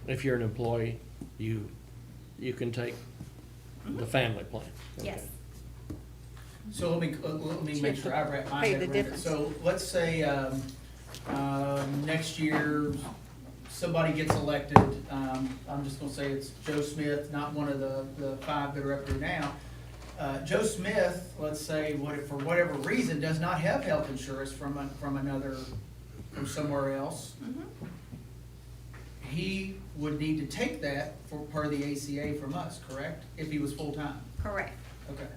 S13: If you're an employee, you can take the family plan?
S16: Yes.
S7: So let me make sure I wrap my
S1: Pay
S7: head
S1: the
S7: around it.
S1: difference.
S7: So let's say, next year, somebody gets elected, I'm just gonna say it's Joe Smith, not one of the five that are up there now. Joe Smith, let's say, for whatever reason, does not have health insurance from somewhere else. he would need to take that for part of the ACA from us, correct? If he was full-time?
S16: Correct.
S7: Okay.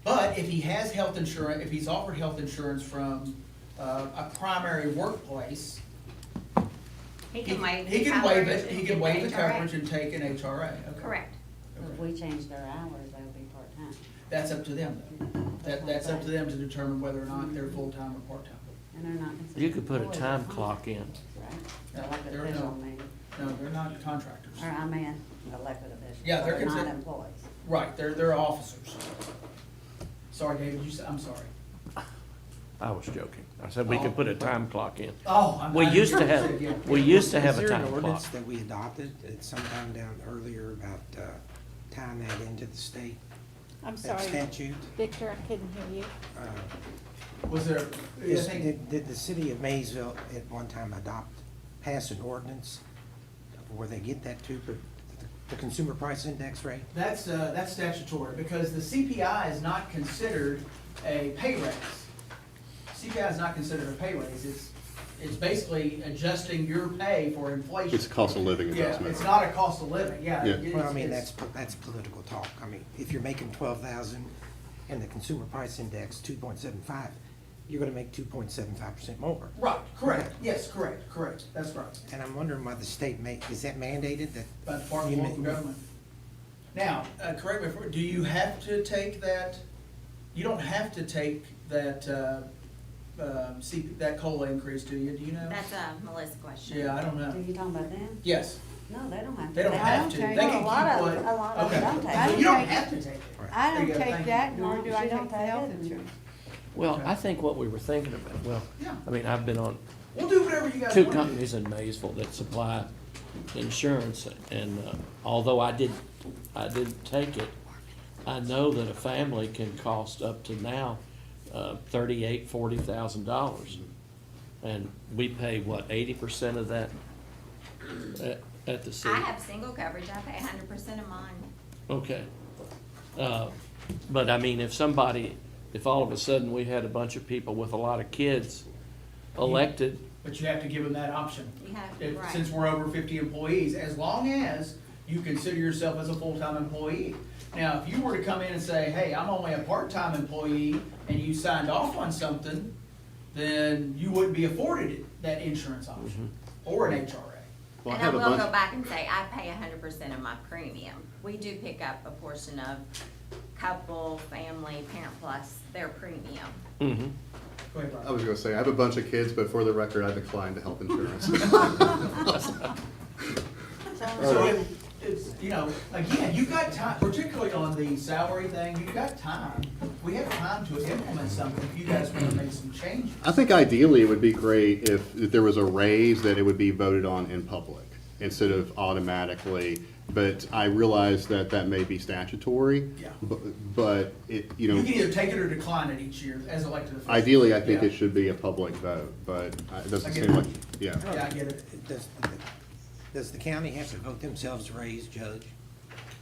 S7: But if he has health insurance, if he's offered health insurance from a primary workplace,
S16: He can waive
S7: he
S16: the
S7: can waive
S16: coverage
S7: it, he
S16: and
S7: can
S16: get
S7: waive the
S16: HRA.
S7: coverage and take an HRA. Okay.
S16: Correct.
S17: If we change their hours, they'll be part-time.
S7: That's up to them, though. That's up to them to determine whether or not they're full-time or part-time.
S17: And they're not considered.
S13: You could put a
S17: employees,
S13: time
S17: huh?
S13: clock in.
S17: Right,
S7: No,
S17: elected
S7: they're
S17: official
S7: not.
S17: maybe,
S7: No, they're not contractors.
S17: or I meant elected officials.
S7: Yeah, they're
S17: so not
S7: considered-
S17: employees.
S7: Right, they're officers. Sorry, David, you said, I'm sorry.
S13: I was joking. I said we could put a time clock in.
S7: Oh,
S13: We
S7: I
S13: used to
S7: didn't
S13: have,
S7: say, yeah.
S13: we used to have
S18: Is
S13: a
S18: there an
S13: time
S18: ordinance
S13: clock.
S18: that we adopted at some time down earlier about tying that into the state
S1: I'm
S18: that
S1: sorry,
S18: statute?
S1: Victor, I couldn't hear you.
S7: Was there, I think,
S18: Did the city of Maysville at one time pass an ordinance where they get that too, but the consumer price index rate?
S7: that's statutory, because the CPI is not considered a pay raise. CPI is not considered a pay raise, it's basically adjusting your pay for inflation.
S12: It's a cost of living
S7: Yeah,
S12: adjustment.
S7: it's not a cost of living, yeah.
S12: Yeah.
S7: it's-
S18: Well, I mean,
S7: it's-
S18: that's political talk. I mean, if you're making 12,000 and the consumer price index 2.75, you're gonna make 2.75% more.
S7: Right, correct, yes, correct, that's right.
S18: And I'm wondering why the state is that mandated that?
S7: By the Department of Local Government. Now, correct me if, do you have to take that, you don't have to take that, that COLA increase, do you know?
S16: That's a Melissa question.
S7: Yeah, I don't
S17: Are
S7: know.
S17: you talking about them?
S7: Yes,
S17: No, they don't have to.
S7: they don't have to, they
S1: take-
S7: can
S17: Well,
S7: keep
S17: a lot of-
S7: what.
S17: a lot of
S7: Okay.
S17: them don't take
S1: it.
S7: So you don't
S1: I don't
S7: have to take it.
S1: I
S7: There
S1: don't
S7: you go,
S1: take
S7: thank
S1: that,
S7: you.
S1: nor
S17: No,
S1: do I
S17: she
S1: take
S17: don't
S1: the
S17: take
S1: health
S17: it.
S1: insurance.
S13: Well,
S7: Okay.
S13: I think what we were thinking about, well,
S7: Yeah.
S13: I mean, I've been on
S7: We'll do whatever you guys
S13: two
S7: want to do.
S13: companies in Maysville that supply insurance, and although I did take it, I know that a family can cost up to now $40,000, and we pay what, 80% of that at the city.
S16: I have single coverage, I pay 100% of mine.
S13: Okay. But I mean, if all of a sudden we had a bunch of people with a lot of kids elected,
S7: But you have to give them that option.
S16: You have, right.
S7: Since we're over 50 employees, as long as you consider yourself as a full-time employee. Now, if you were to come in and say, hey, I'm only a part-time employee, and you signed off on something, then you wouldn't be afforded that insurance option, or an HRA.
S12: Well,
S16: And I
S12: have a
S16: will
S12: bunch-
S16: go back and say, I pay 100% of my premium. We do pick up a portion of couple, family, parent plus, their premium.
S13: mhm.
S7: Go ahead, Rob.
S12: I was gonna say, I have a bunch of kids, but for the record, I declined health insurance.
S7: So it's, you know, again, you've got time, particularly on the salary thing, you've got time. We have time to implement something if you guys want to make some changes.
S12: I think ideally it would be great if there was a raise that it would be voted on in public instead of automatically. But I realize that may be statutory.
S7: Yeah.
S12: But it, you know.
S7: You can either take it or decline it each year as elected officials.
S12: Ideally, I think
S7: Yeah.
S12: it should be a public vote, but it doesn't
S7: I get
S12: seem
S7: it.
S12: like, yeah.
S7: Yeah, I get it.
S18: Does the county have to vote themselves a raise, Judge?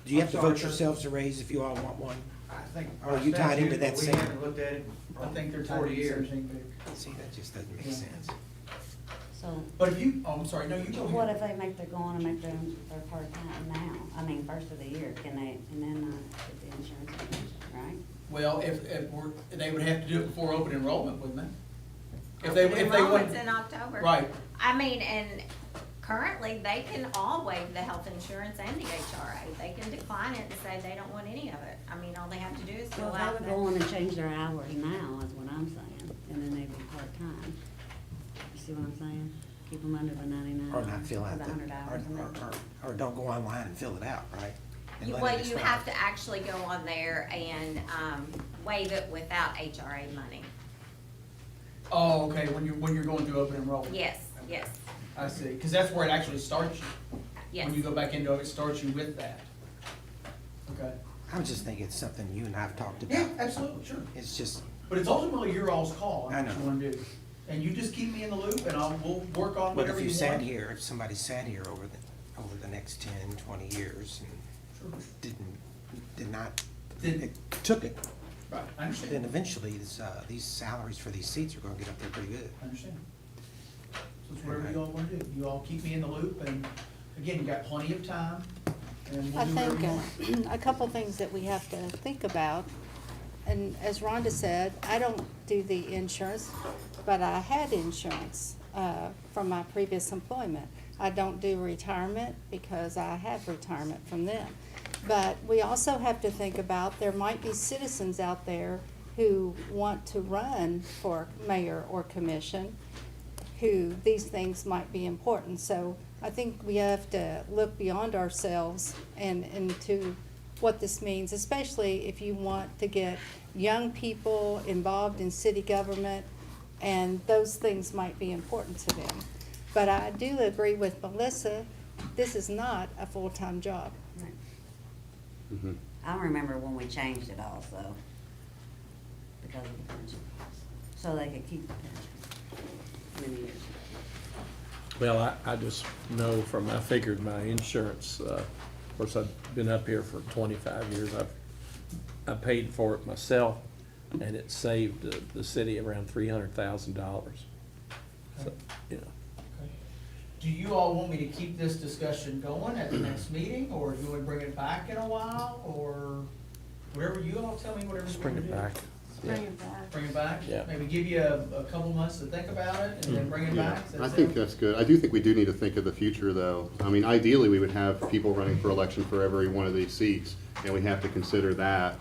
S18: Do you have to
S6: I'm sorry,
S18: vote
S6: sir?
S18: yourselves a raise if you all want one?
S6: I think.
S18: Are you tied into
S6: statute,
S18: that
S6: but
S18: same-
S6: We haven't looked at it
S7: I think they're
S6: for
S7: tied
S6: 40
S7: to the
S6: years.
S7: same thing.
S18: See, that just doesn't make
S7: Yeah.
S18: sense.
S17: So
S7: But if you, oh, I'm sorry, no, you go
S17: what
S7: ahead.
S17: if they go on and make their part-time now? I mean, first of the year, can they, and then get the insurance, right?
S7: Well, if they would have to do it before open enrollment, wouldn't they? If they
S16: Enrollment's
S7: would.
S16: in October.
S7: Right.
S16: I mean, and currently, they can all waive the health insurance and the HRA. They can decline it and say they don't want any of it. I mean, all they have to do is
S17: Well,
S16: fill
S17: they
S16: out
S17: would
S16: the.
S17: go on and change their hours now, is what I'm saying, and then they'd be part-time. You see what I'm saying? Keep them under the 99.
S18: Or not fill
S17: or
S18: out
S17: the 100 hours. and then-
S18: or don't go online and fill it out, right? And let it
S16: Well, you
S18: expire.
S16: have to actually go on there and, waive it without HRA money.
S7: Oh, okay, when you're going through open enrollment.
S16: Yes, yes,
S7: I see, because that's where it actually starts you.
S16: yes.
S7: When you go back into it, it starts you with that. Okay.
S18: I'm just thinking it's something you and I've talked about.
S7: Yeah, absolutely, sure.
S18: It's just,
S7: But it's ultimately your all's call on
S18: I
S7: what you
S18: know.
S7: want to do. And you just keep me in the loop and we'll work on
S18: but
S7: whatever
S18: if
S7: you
S18: you
S7: want.
S18: sat here, if somebody sat here over the next 10, 20 years and took it,
S7: Right, I
S18: then
S7: understand,
S18: eventually these salaries for these seats are gonna get up there pretty good.
S7: I understand. So it's whatever you all wanna do. You all keep me in the loop, and again, you got plenty of time, and we'll
S1: I
S7: do whatever you
S1: think
S7: want.
S1: a couple things that we have to think about, and as Rhonda said, I don't do the insurance, but I had insurance from my previous employment. I don't do retirement because I have retirement from them. But we also have to think about, there might be citizens out there who want to run for mayor or commission, who these things might be important. So I think we have to look beyond ourselves and into what this means, especially if you want to get young people involved in city government, and those things might be important to them. But I do agree with Melissa, this is not a full-time job.
S12: Mhm.
S17: I remember when we changed it also, because of the pension, so they could keep the pension many years ago.
S13: Well, I just know from, I figured my insurance, of course, I've been up here for 25 years. I paid for it myself, and it saved the city around $300,000. So, you know.
S7: Okay. Do you all want me to keep this discussion going at the next meeting, or do you want to bring it back in a while, or whatever you all tell me, whatever
S13: Just
S7: you
S13: bring
S7: want to
S13: it
S7: do?
S13: back. Yeah.
S7: Bring it back?
S13: Yeah.
S7: Maybe give you a couple months to think about it, and then bring it
S12: Yeah,
S7: back? Does that
S12: I think
S7: sound-
S12: that's good. I do think we do need to think of the future, though. I mean, ideally, we would have people running for election for every one of these seats, and we have to consider that.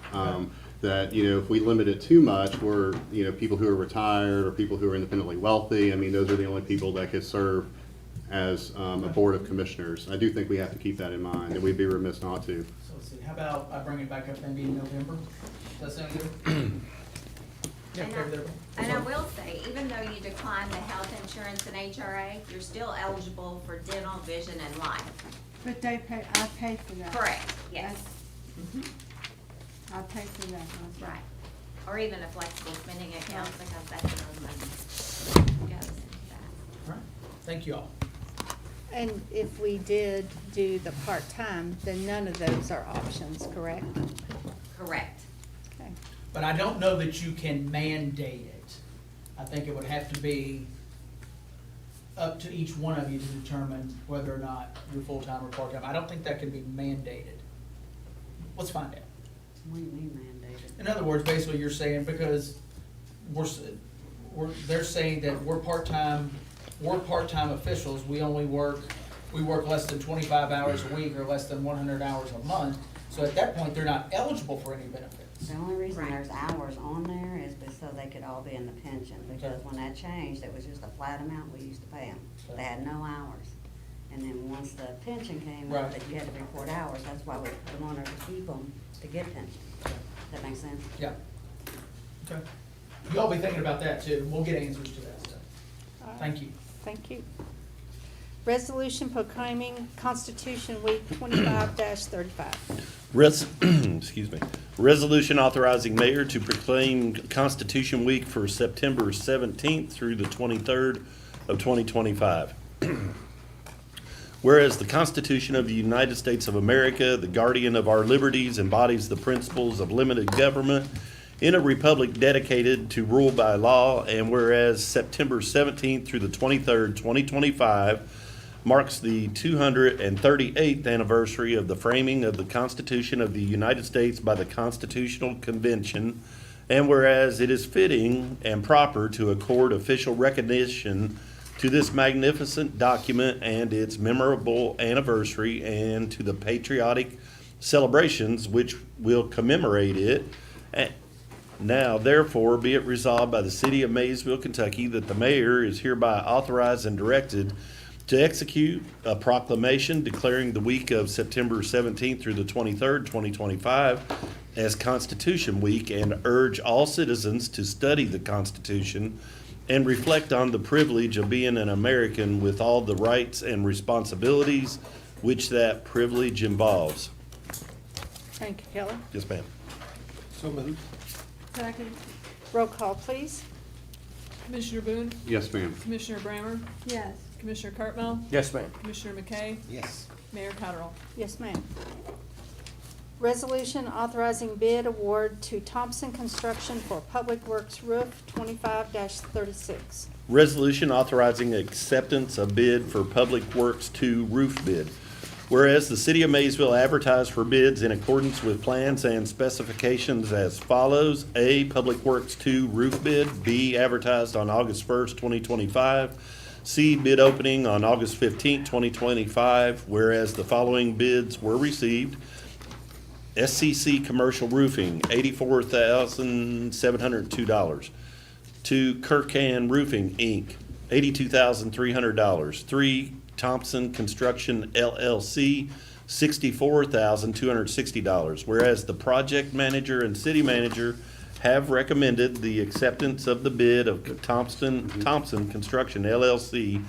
S12: That, you know, if we limit it too much, we're, you know, people who are retired or people who are independently wealthy, I mean, those are the only people that could serve as a board of commissioners. I do think we have to keep that in mind, and we'd be remiss not to.
S7: So let's see, how about I bring it back up maybe in November? Does that sound good? Yeah,
S16: And
S7: okay with everybody?
S16: And I will say, even though you decline the health insurance and HRA, you're still eligible for dental, vision, and life.
S14: But they pay, I pay for that.
S16: Correct, yes,
S14: I pay for that.
S16: that's right. Or even a flexible spending account, because that's another money goes into that.
S7: All right, thank you all.
S1: And if we did do the part-time, then none of those are options, correct?
S16: Correct.
S1: Okay.
S7: But I don't know that you can mandate it. I think it would have to be up to each one of you to determine whether or not you're full-time or part-time. I don't think that can be mandated. Let's find out.
S17: What do you mean mandated?
S7: In other words, basically you're saying, because they're saying that we're part-time officials, we work less than 25 hours a week or less than 100 hours a month. So at that point, they're not eligible for any benefits.
S17: The only reason
S16: Right.
S17: there's hours on there is so they could all be in the pension, because when that changed, it was just a flat amount we used to pay them. They had no hours. And then once the pension came
S7: Right.
S17: up, that you had to report hours, that's why we wanted to keep them to get pension. That makes sense?
S7: Yeah. Okay. You all be thinking about that too, and we'll get answers to that stuff.
S1: All right.
S7: Thank you.
S1: Thank you. Resolution proclaiming Constitution Week 25-35.
S19: Excuse me. Resolution authorizing mayor to proclaim Constitution Week for September 17th through the 23rd of 2025. Whereas the Constitution of the United States of America, the guardian of our liberties, embodies the principles of limited government in a republic dedicated to rule by law, and whereas September 17th through the 23rd, 2025 marks the 238th anniversary of the framing of the Constitution of the United States by the Constitutional Convention, and whereas it is fitting and proper to accord official recognition to this magnificent document and its memorable anniversary, and to the patriotic celebrations which will commemorate it. Now, therefore, be it resolved by the city of Maysville, Kentucky, that the mayor is hereby authorized and directed to execute a proclamation declaring the week of September 17th through the 23rd, 2025 as Constitution Week, and urge all citizens to study the Constitution and reflect on the privilege of being an American with all the rights and responsibilities which that privilege involves.
S1: Thank you, Kelly.
S19: Yes, ma'am.
S18: So moved.
S14: Second.
S1: Roll call, please.
S3: Commissioner Boone?
S12: Yes, ma'am.
S3: Commissioner Brammer?
S14: Yes.
S3: Commissioner Cartmel?
S13: Yes, ma'am.
S3: Commissioner McKay?
S18: Yes.
S3: Mayor Cottrell?
S1: Yes, ma'am. Resolution authorizing bid award to Thompson Construction for Public Works Roof 25-36.
S19: Resolution authorizing acceptance of bid for Public Works 2 roof bid. Whereas the City of Maysville advertised for bids in accordance with plans and specifications as follows. A, Public Works 2 roof bid. B, advertised on August 1st, 2025. C, bid opening on August 15th, 2025. Whereas the following bids were received. SCC Commercial Roofing, $84,702. To Kirkan Roofing, Inc., $82,300. 3, Thompson Construction LLC, $64,260. Whereas the project manager and city manager have recommended the acceptance of the bid of Thompson Construction LLC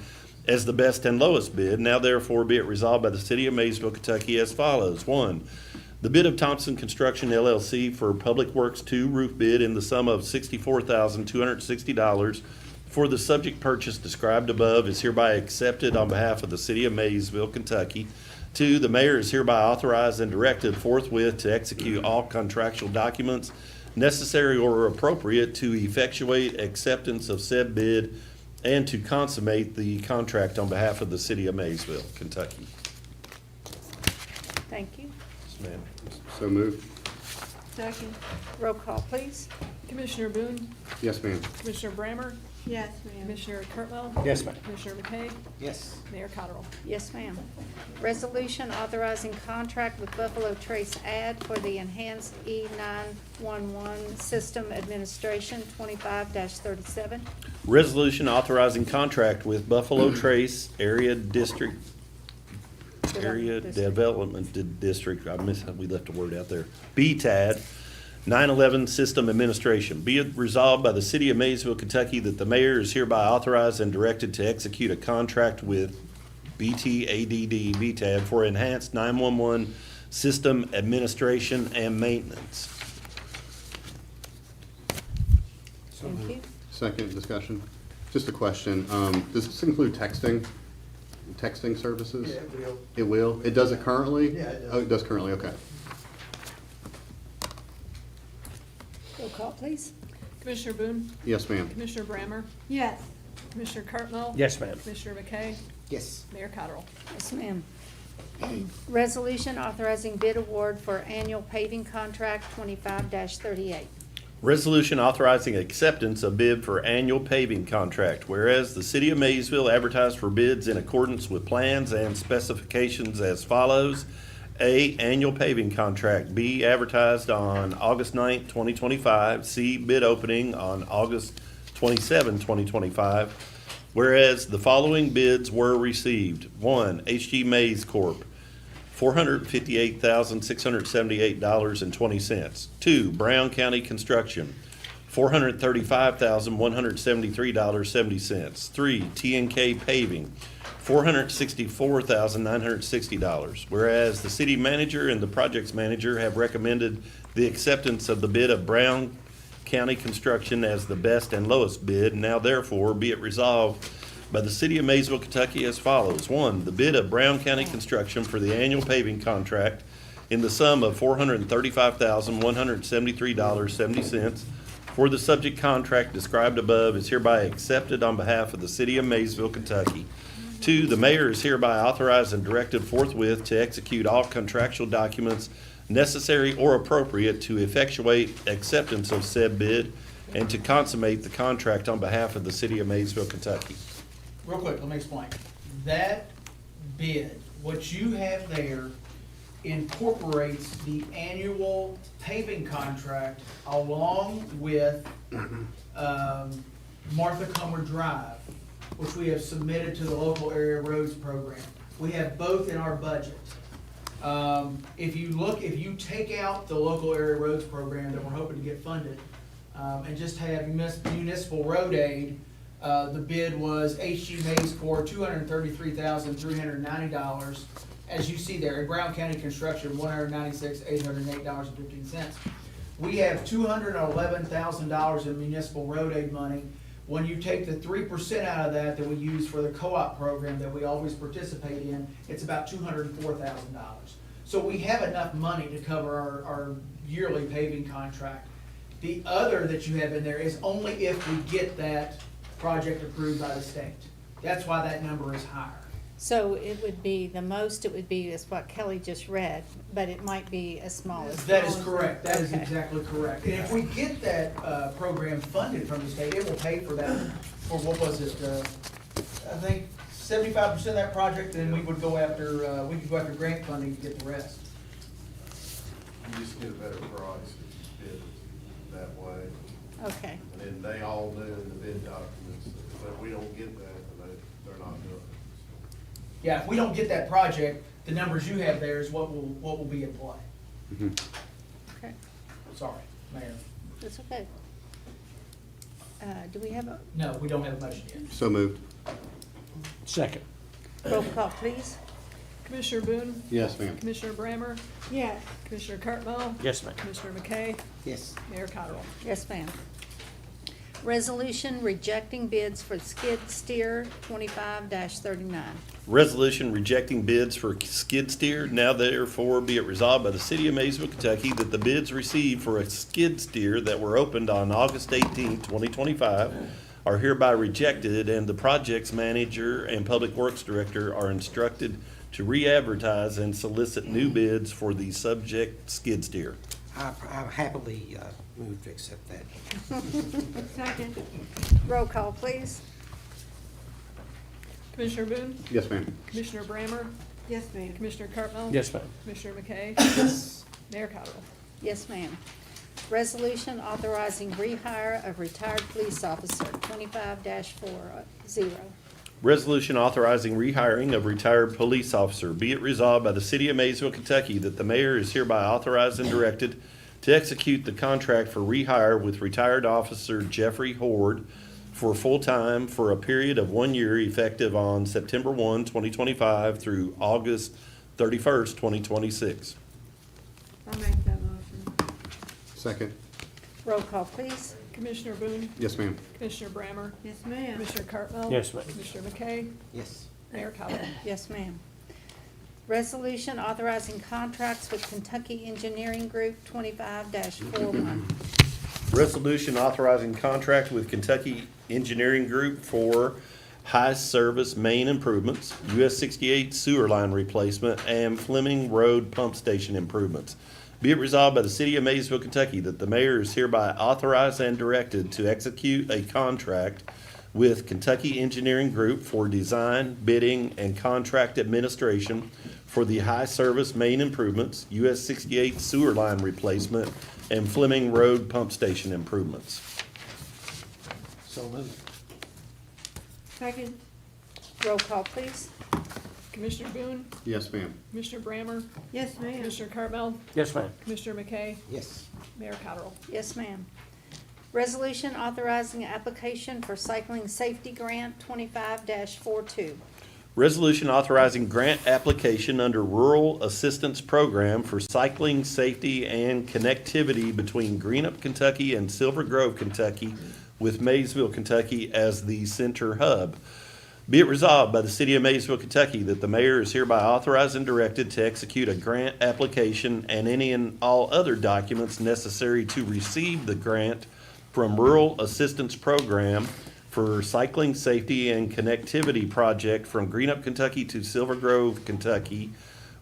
S19: as the best and lowest bid. Now therefore be it resolved by the City of Maysville, Kentucky as follows. 1, the bid of Thompson Construction LLC for Public Works 2 roof bid in the sum of $64,260 for the subject purchase described above is hereby accepted on behalf of the City of Maysville, Kentucky. 2, the mayor is hereby authorized and directed forthwith to execute all contractual documents necessary or appropriate to effectuate acceptance of said bid and to consummate the contract on behalf of the City of Maysville, Kentucky.
S1: Thank you.
S19: Yes, ma'am.
S12: So moved.
S1: Second. Roll call, please.
S3: Commissioner Boone?
S12: Yes, ma'am.
S3: Commissioner Brammer?
S1: Yes, ma'am.
S3: Commissioner Cartwell?
S18: Yes, ma'am.
S3: Commissioner McKay?
S6: Yes.
S3: Mayor Cottrell?
S1: Yes, ma'am. Resolution authorizing contract with Buffalo Trace Ad for the enhanced E911 system administration, 25-37.
S19: Resolution authorizing contract with Buffalo Trace Area Development District, we left a word out there, BTAD, 911 System Administration. Be it resolved by the City of Maysville, Kentucky, that the mayor is hereby authorized and directed to execute a contract with BTADD for enhanced 911 system administration and maintenance.
S1: Thank you.
S12: Second discussion. Just a question. Does this include texting services?
S6: Yeah, it will.
S12: It will? It does it currently?
S6: Yeah, it does.
S12: Oh, it does currently, okay.
S1: Roll call, please.
S3: Commissioner Boone?
S12: Yes, ma'am.
S3: Commissioner Brammer?
S1: Yes.
S3: Commissioner Cartwell?
S18: Yes, ma'am.
S3: Commissioner McKay?
S18: Yes.
S3: Mayor Cottrell?
S1: Yes, ma'am. Resolution authorizing bid award for annual paving contract, 25-38.
S19: Resolution authorizing acceptance of bid for annual paving contract. Whereas the City of Maysville advertised for bids in accordance with plans and specifications as follows. A, annual paving contract. B, advertised on August 9th, 2025. C, bid opening on August 27, 2025. Whereas the following bids were received. 1, H.G. Mays Corp., $458,678.20. 2, Brown County Construction, $435,173.70. 3, T&K Paving, $464,960. Whereas the city manager and the projects manager have recommended the acceptance of the bid of Brown County Construction as the best and lowest bid. Now therefore be it resolved by the City of Maysville, Kentucky as follows. 1, the bid of Brown County Construction for the annual paving contract in the sum of $435,173.70 for the subject contract described above is hereby accepted on behalf of the City of Maysville, Kentucky. 2, the mayor is hereby authorized and directed forthwith to execute all contractual documents necessary or appropriate to effectuate acceptance of said bid and to consummate the contract on behalf of the City of Maysville, Kentucky.
S7: Real quick, let me explain. That bid, what you have there incorporates the annual paving contract along with Martha Comer Drive, which we have submitted to the local area roads program. We have both in our budget. If you take out the local area roads program that we're hoping to get funded, and just have municipal road aid, the bid was H.G. Mays Corp., $233,390. As you see there, in Brown County Construction, $196,808.15. We have $211,000 in municipal road aid money. When you take the 3% out of that we use for the co-op program that we always participate in, it's about $204,000. So we have enough money to cover our yearly paving contract. The other that you have in there is only if we get that project approved by the state. That's why that number is higher.
S1: So it would be, the most it would be is what Kelly just read, but it might be as small as.
S7: That is correct, that is
S1: Okay.
S7: exactly correct. And if we get that, program funded from the state, it will pay for that, for what was it, I think 75% of that project, then we would go after, we could go after grant funding to get the rest.
S20: You just get a better price if you bid it that way.
S1: Okay,
S20: And then they all knew in the bid documents that if we don't get that, then they're not doing it.
S7: Yeah, if we don't get that project, the numbers you have there is what will be in play.
S1: okay,
S7: Sorry, Mayor.
S1: that's okay. Do we have a
S7: No, we don't have a motion yet.
S12: So moved.
S13: Second.
S1: roll call, please?
S3: Commissioner Boone?
S12: Yes, ma'am.
S3: Commissioner Brammer?
S1: Yes.
S3: Commissioner Cartwell?
S13: Yes, ma'am.
S3: Commissioner McKay?
S18: Yes.
S3: Mayor Cottrell?
S1: Yes, ma'am. Resolution rejecting bids for skid steer 25-39.
S19: Resolution rejecting bids for skid steer. Now therefore be it resolved by the city of Maysville, Kentucky, that the bids received for a skid steer that were opened on August 18, 2025 are hereby rejected, and the project's manager and public works director are instructed to re-advertise and solicit new bids for the subject skid steer.
S18: I happily move to accept that.
S1: Second. Roll call, please?
S3: Commissioner Boone?
S12: Yes, ma'am.
S3: Commissioner Brammer?
S1: Yes, ma'am.
S3: Commissioner Cartwell?
S13: Yes, ma'am.
S3: Commissioner McKay?
S18: Yes.
S3: Mayor Cottrell?
S1: Yes, ma'am. Resolution authorizing rehire of retired police officer 25-40.
S19: Resolution authorizing rehiring of retired police officer. Be it resolved by the city of Maysville, Kentucky, that the mayor is hereby authorized and directed to execute the contract for rehire with retired officer Jeffrey Horde for full-time for a period of 1 year effective on September 1, 2025 through August 31st, 2026.
S1: I'll make that motion.
S12: Second.
S1: Roll call, please?
S3: Commissioner Boone?
S12: Yes, ma'am.
S3: Commissioner Brammer?
S1: Yes, ma'am.
S3: Commissioner Cartwell?
S13: Yes, ma'am.
S3: Commissioner McKay?
S18: Yes.
S3: Mayor Cottrell?
S1: Yes, ma'am. Resolution authorizing contracts with Kentucky Engineering Group 25-41.
S19: Resolution authorizing contract with Kentucky Engineering Group for high-service main improvements, US 68 sewer line replacement, and Fleming Road pump station improvements. Be it resolved by the city of Maysville, Kentucky, that the mayor is hereby authorized and directed to execute a contract with Kentucky Engineering Group for design, bidding, and contract administration for the high-service main improvements, US 68 sewer line replacement, and Fleming Road pump station improvements.
S18: So moved.
S1: Second. Roll call, please?
S3: Commissioner Boone?
S12: Yes, ma'am.
S3: Commissioner Brammer?
S1: Yes, ma'am.
S3: Commissioner Cartwell?
S13: Yes, ma'am.
S3: Commissioner McKay?
S18: Yes.
S3: Mayor Cottrell?
S1: Yes, ma'am. Resolution authorizing application for cycling safety grant 25-42.
S19: Resolution authorizing grant application under Rural Assistance Program for cycling safety and connectivity between Greenup, Kentucky and Silver Grove, Kentucky, with Maysville, Kentucky as the center hub. Be it resolved by the city of Maysville, Kentucky, that the mayor is hereby authorized and directed to execute a grant application and any and all other documents necessary to receive the grant from Rural Assistance Program for cycling safety and connectivity project from Greenup, Kentucky to Silver Grove, Kentucky,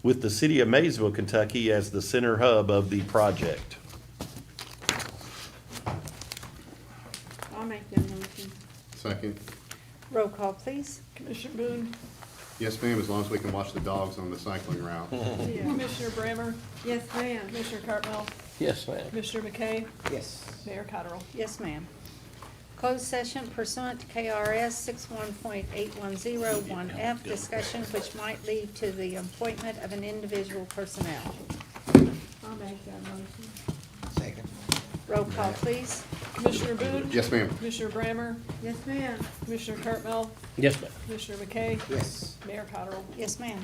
S19: with the city of Maysville, Kentucky as the center hub of the project.
S1: I'll make that motion.
S12: Second.
S1: Roll call, please?
S3: Commissioner Boone?
S12: Yes, ma'am, as long as we can watch the dogs on the cycling route.
S3: Commissioner Brammer?
S1: Yes, ma'am.
S3: Commissioner Cartwell?
S13: Yes, ma'am.
S3: Commissioner McKay?
S18: Yes.
S3: Mayor Cottrell?
S1: Yes, ma'am. Closed session pursuant to KRS 61.8101F, discussion which might lead to the appointment of an individual personnel. I'll make that motion.
S18: Second.
S1: Roll call, please?
S3: Commissioner Boone?
S12: Yes, ma'am.
S3: Commissioner Brammer?
S1: Yes, ma'am.
S3: Commissioner Cartwell?
S13: Yes, ma'am.
S3: Commissioner McKay?
S18: Yes.
S3: Mayor Cottrell?
S1: Yes, ma'am.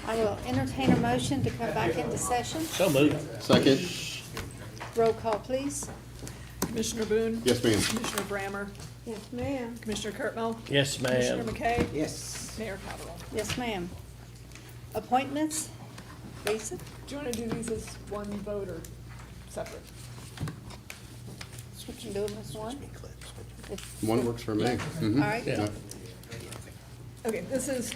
S1: I will entertain a motion to come back into session.
S13: So moved.
S12: Second?
S1: Roll call, please.
S3: Commissioner Boone?
S12: Yes, ma'am.
S3: Commissioner Brammer?
S1: Yes, ma'am.
S3: Commissioner Cartmel?
S13: Yes,
S3: Commissioner
S13: ma'am.
S3: McKay?
S18: Yes.
S3: Mayor Cottrell?
S1: Yes, ma'am. Appointments? Lisa?
S3: Do you want to do these as one vote or separate?
S1: We can do them as one. If-
S12: One works for me.
S1: All
S12: Mhm.
S1: right.
S13: Yeah.
S3: Okay, this is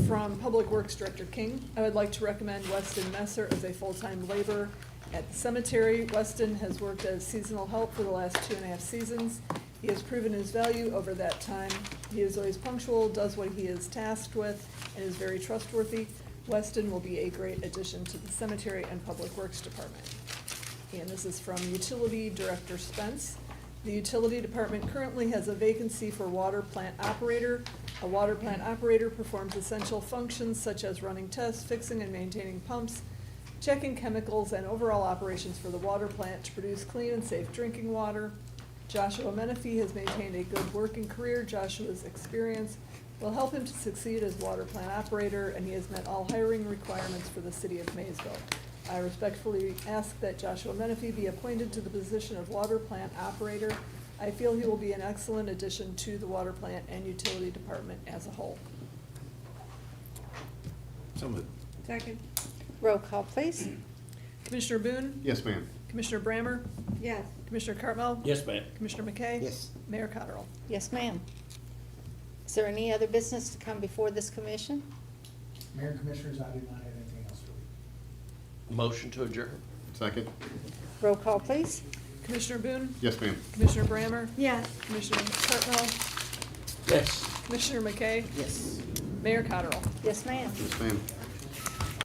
S3: from Public Works Director King. I would like to recommend Weston Messer as a full-time laborer at the cemetery. Weston has worked as seasonal help for the last 2.5 seasons. He has proven his value over that time. He is always punctual, does what he is tasked with, and is very trustworthy. Weston will be a great addition to the cemetery and Public Works Department. And this is from Utility Director Spence. The Utility Department currently has a vacancy for water plant operator. A water plant operator performs essential functions such as running tests, fixing and maintaining pumps, checking chemicals, and overall operations for the water plant to produce clean and safe drinking water. Joshua Menifee has maintained a good working career. Joshua's experience will help him to succeed as water plant operator, and he has met all hiring requirements for the city of Maysville. I respectfully ask that Joshua Menifee be appointed to the position of water plant operator. I feel he will be an excellent addition to the water plant and utility department as a whole.
S19: So moved.
S1: Second. Roll call, please.
S3: Commissioner Boone?
S12: Yes, ma'am.
S3: Commissioner Brammer?
S1: Yes.
S3: Commissioner Cartmel?
S13: Yes, ma'am.
S3: Commissioner McKay?
S18: Yes.
S3: Mayor Cottrell?
S1: Yes, ma'am. Is there any other business to come before this commission?
S7: Mayor and Commissioners, I do not have anything else for you.
S13: Motion to adjourn.
S12: Second?
S1: Roll call, please.
S3: Commissioner Boone?
S12: Yes, ma'am.
S3: Commissioner Brammer?
S1: Yes.
S3: Commissioner Cartmel?
S13: Yes.
S3: Commissioner McKay?
S18: Yes.
S3: Mayor Cottrell?
S1: Yes, ma'am.
S12: Yes, ma'am.